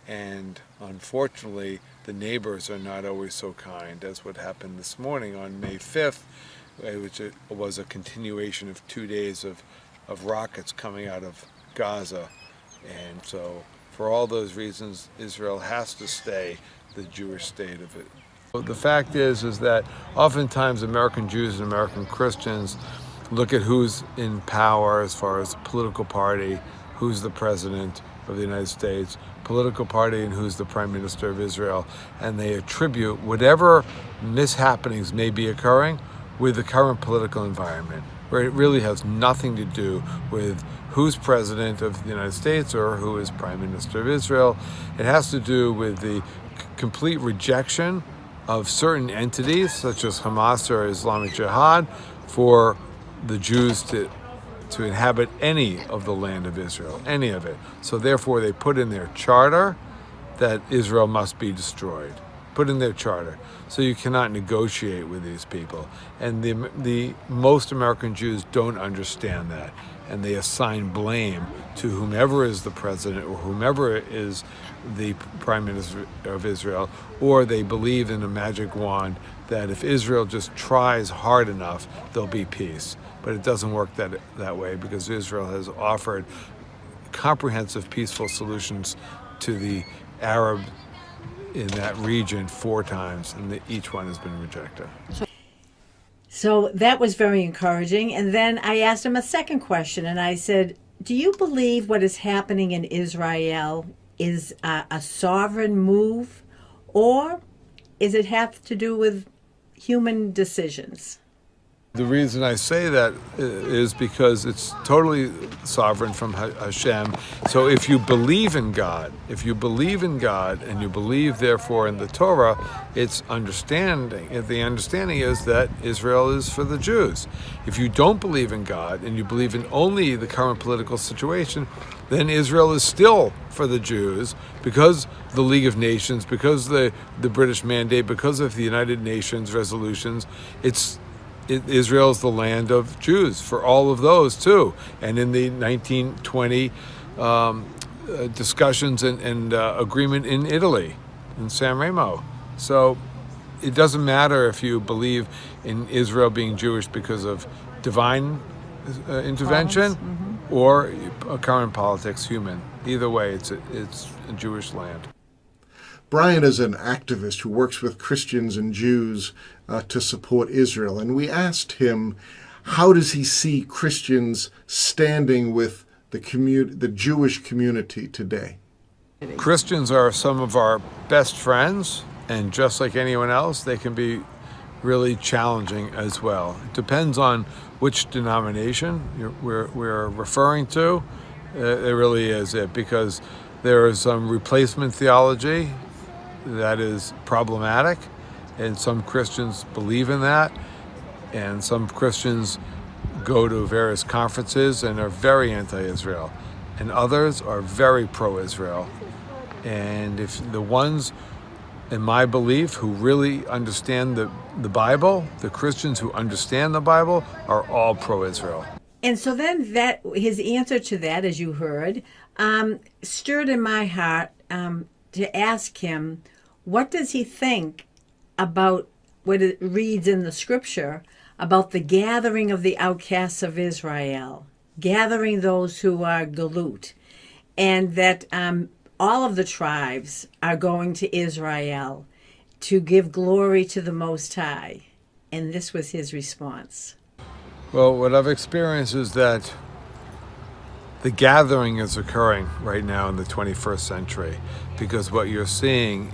And unfortunately, the neighbors are not always so kind, as what happened this morning on May 5th, which was a continuation of 2 days of rockets coming out of Gaza. And so for all those reasons, Israel has to stay the Jewish state of it. The fact is that oftentimes American Jews and American Christians look at who's in power as far as political party, who's the president of the United States, political party, and who's the prime minister of Israel, and they attribute whatever mishappenings may be occurring with the current political environment, where it really has nothing to do with who's president of the United States or who is prime minister of Israel. It has to do with the complete rejection of certain entities, such as Hamas or Islamic Jihad, for the Jews to inhabit any of the land of Israel, any of it. So therefore they put in their charter that Israel must be destroyed. Put in their charter. So you cannot negotiate with these people. And the most American Jews don't understand that. And they assign blame to whomever is the president or whomever is the prime minister of Israel, or they believe in a magic wand that if Israel just tries hard enough, there'll be peace. But it doesn't work that way, because Israel has offered comprehensive peaceful solutions to the Arab in that region 4 times, and each one has been rejected. So that was very encouraging. And then I asked him a second question, and I said, do you believe what is happening in Israel is a sovereign move, or is it have to do with human decisions? The reason I say that is because it's totally sovereign from Hashem. So if you believe in God, and you believe therefore in the Torah, it's understanding. The understanding is that Israel is for the Jews. If you don't believe in God and you believe in only the current political situation, then Israel is still for the Jews, because the League of Nations, because the British mandate, because of the United Nations resolutions, Israel is the land of Jews for all of those too. And in the 1920 discussions and agreement in Italy, in San Remo. So it doesn't matter if you believe in Israel being Jewish because of divine intervention or current politics, human. Either way, it's a Jewish land. Brian is an activist who works with Christians and Jews to support Israel. And we asked him, how does he see Christians standing with the Jewish community today? Christians are some of our best friends, and just like anyone else, they can be really challenging as well. It depends on which denomination we're referring to. It really is it, because there is some replacement theology that is problematic, and some Christians believe in that, and some Christians go to various conferences and are very anti-Israel, and others are very pro-Israel. And if the ones, in my belief, who really understand the Bible, the Christians who understand the Bible, are all pro-Israel. And so then his answer to that, as you heard, stirred in my heart to ask him, what does he think about what it reads in the scripture about the gathering of the outcasts of Israel, gathering those who are galut, and that all of the tribes are going to Israel to give glory to the Most High. And this was his response. Well, what I've experienced is that the gathering is occurring right now in the 21st century, because what you're seeing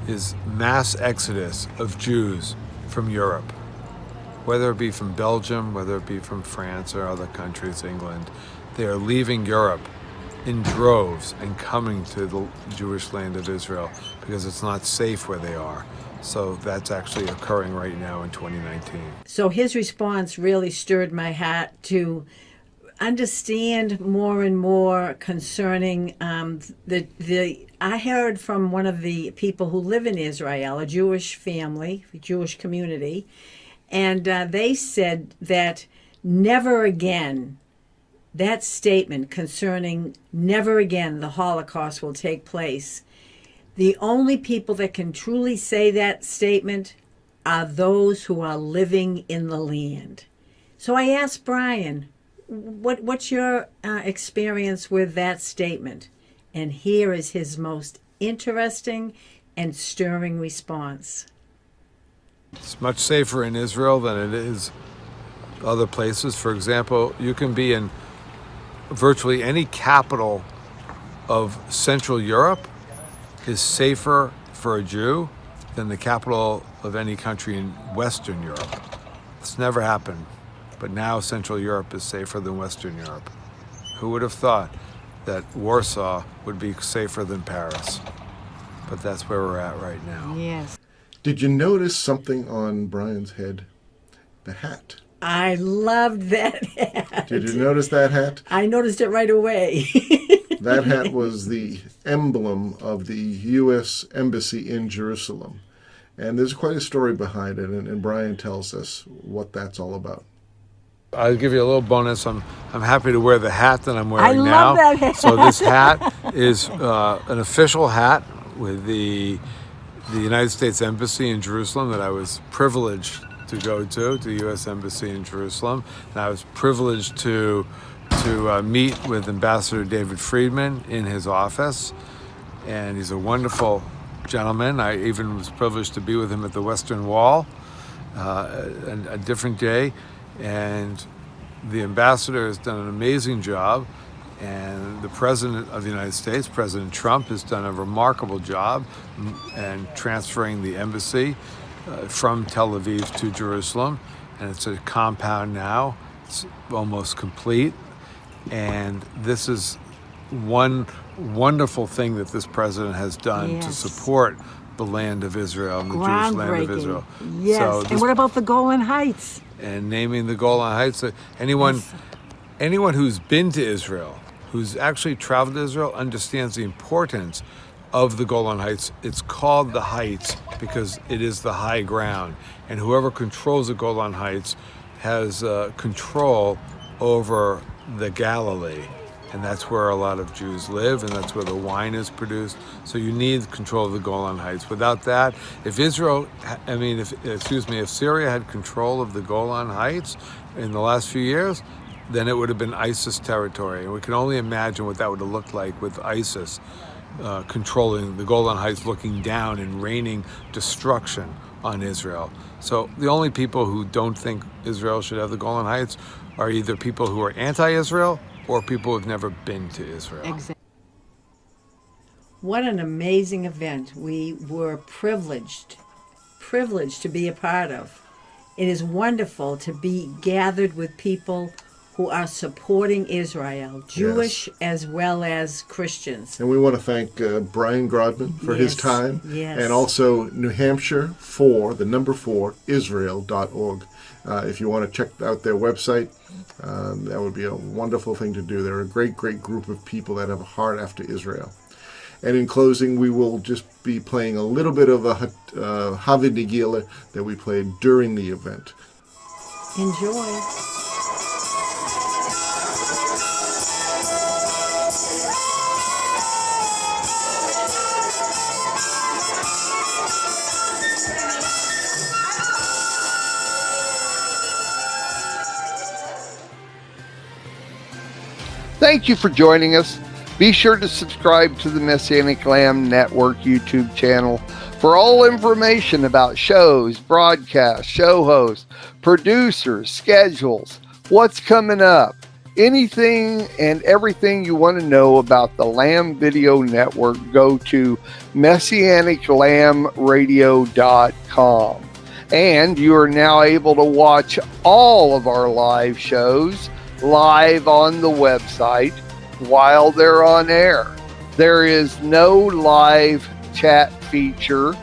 is mass exodus of Jews from Europe, whether it be from Belgium, whether it be from France or other countries, England. They are leaving Europe in droves and coming to the Jewish land of Israel because it's not safe where they are. So that's actually occurring right now in 2019. So his response really stirred my heart to understand more and more concerning I heard from one of the people who live in Israel, a Jewish family, a Jewish community, and they said that never again, that statement concerning never again the Holocaust will take place, the only people that can truly say that statement are those who are living in the land. So I asked Brian, what's your experience with that statement? And here is his most interesting and stirring response. It's much safer in Israel than it is other places. For example, you can be in virtually any capital of Central Europe is safer for a Jew than the capital of any country in Western Europe. It's never happened, but now Central Europe is safer than Western Europe. Who would have thought that Warsaw would be safer than Paris? But that's where we're at right now. Yes. Did you notice something on Brian's head? The hat. I loved that hat. Did you notice that hat? I noticed it right away. That hat was the emblem of the U.S. Embassy in Jerusalem. And there's quite a story behind it, and Brian tells us what that's all about. I'll give you a little bonus. I'm happy to wear the hat that I'm wearing I now. love that hat. So this hat is an official hat with the United States Embassy in Jerusalem that I was privileged to go to the U.S. Embassy in Jerusalem. And I was privileged to meet with Ambassador David Friedman in his office. And he's a wonderful gentleman. I even was privileged to be with him at the Western Wall a different day. And the ambassador has done an amazing job. And the President of the United States, President Trump, has done a remarkable job in transferring the embassy from Tel Aviv to Jerusalem. And it's a compound now. It's almost complete. And this is one wonderful thing that this president has done to support the land of Israel and the Jewish land of Israel. Yes. So And what about the Golan Heights? and naming the Golan Heights. Anyone who's been to Israel, who's actually traveled to Israel, understands the importance of the Golan Heights. It's called the Heights because it is the high ground. And whoever controls the Golan Heights has control over the Galilee. And that's where a lot of Jews live, and that's where the wine is produced. So you need control of the Golan Heights. Without that, if Syria had control of the Golan Heights in the last few years, then it would have been ISIS territory. And we can only imagine what that would have looked like with ISIS controlling the Golan Heights, looking down and raining destruction on Israel. So the only people who don't think Israel should have the Golan Heights are either people who are anti-Israel or people who have never been to Israel. Exactly. What an amazing event we were privileged to be a part of. It is wonderful to be gathered with people who are supporting Israel, Jewish as well as Christians. And we want to thank Brian Grodman for his time. Yes. And also New Hampshire 4, the number 4, Israel.org. If you want to check out their website, that would be a wonderful thing to do. They're a great, great group of people that have a heart after Israel. And in closing, we will just be playing a little bit of a Havid Nigila that we played during the event. Enjoy. Thank you for joining us. Be sure to subscribe to the Messianic Lamb Network YouTube channel for all information about shows, broadcasts, show hosts, producers, schedules, what's coming up, anything and everything you want to know about the Lamb Video Network. Go to MessianicLambRadio.com. And you are now able to watch all of our live shows live on the website while they're on air. There is no live chat feature,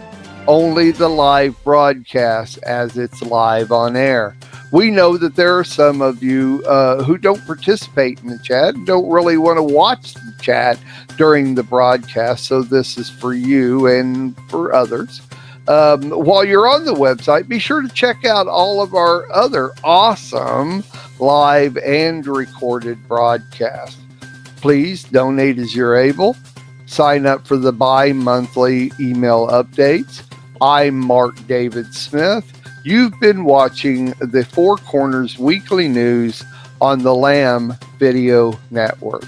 only the live broadcast as it's live on air. We know that there are some of you who don't participate in the chat, don't really want to watch the chat during the broadcast, so this is for you and for others. While you're on the website, be sure to check out all of our other awesome live and recorded broadcasts. Please donate as you're able. Sign up for the bi-monthly email updates. I'm Mark David Smith. You've been watching the Four Corners Weekly News on the Lamb Video Network.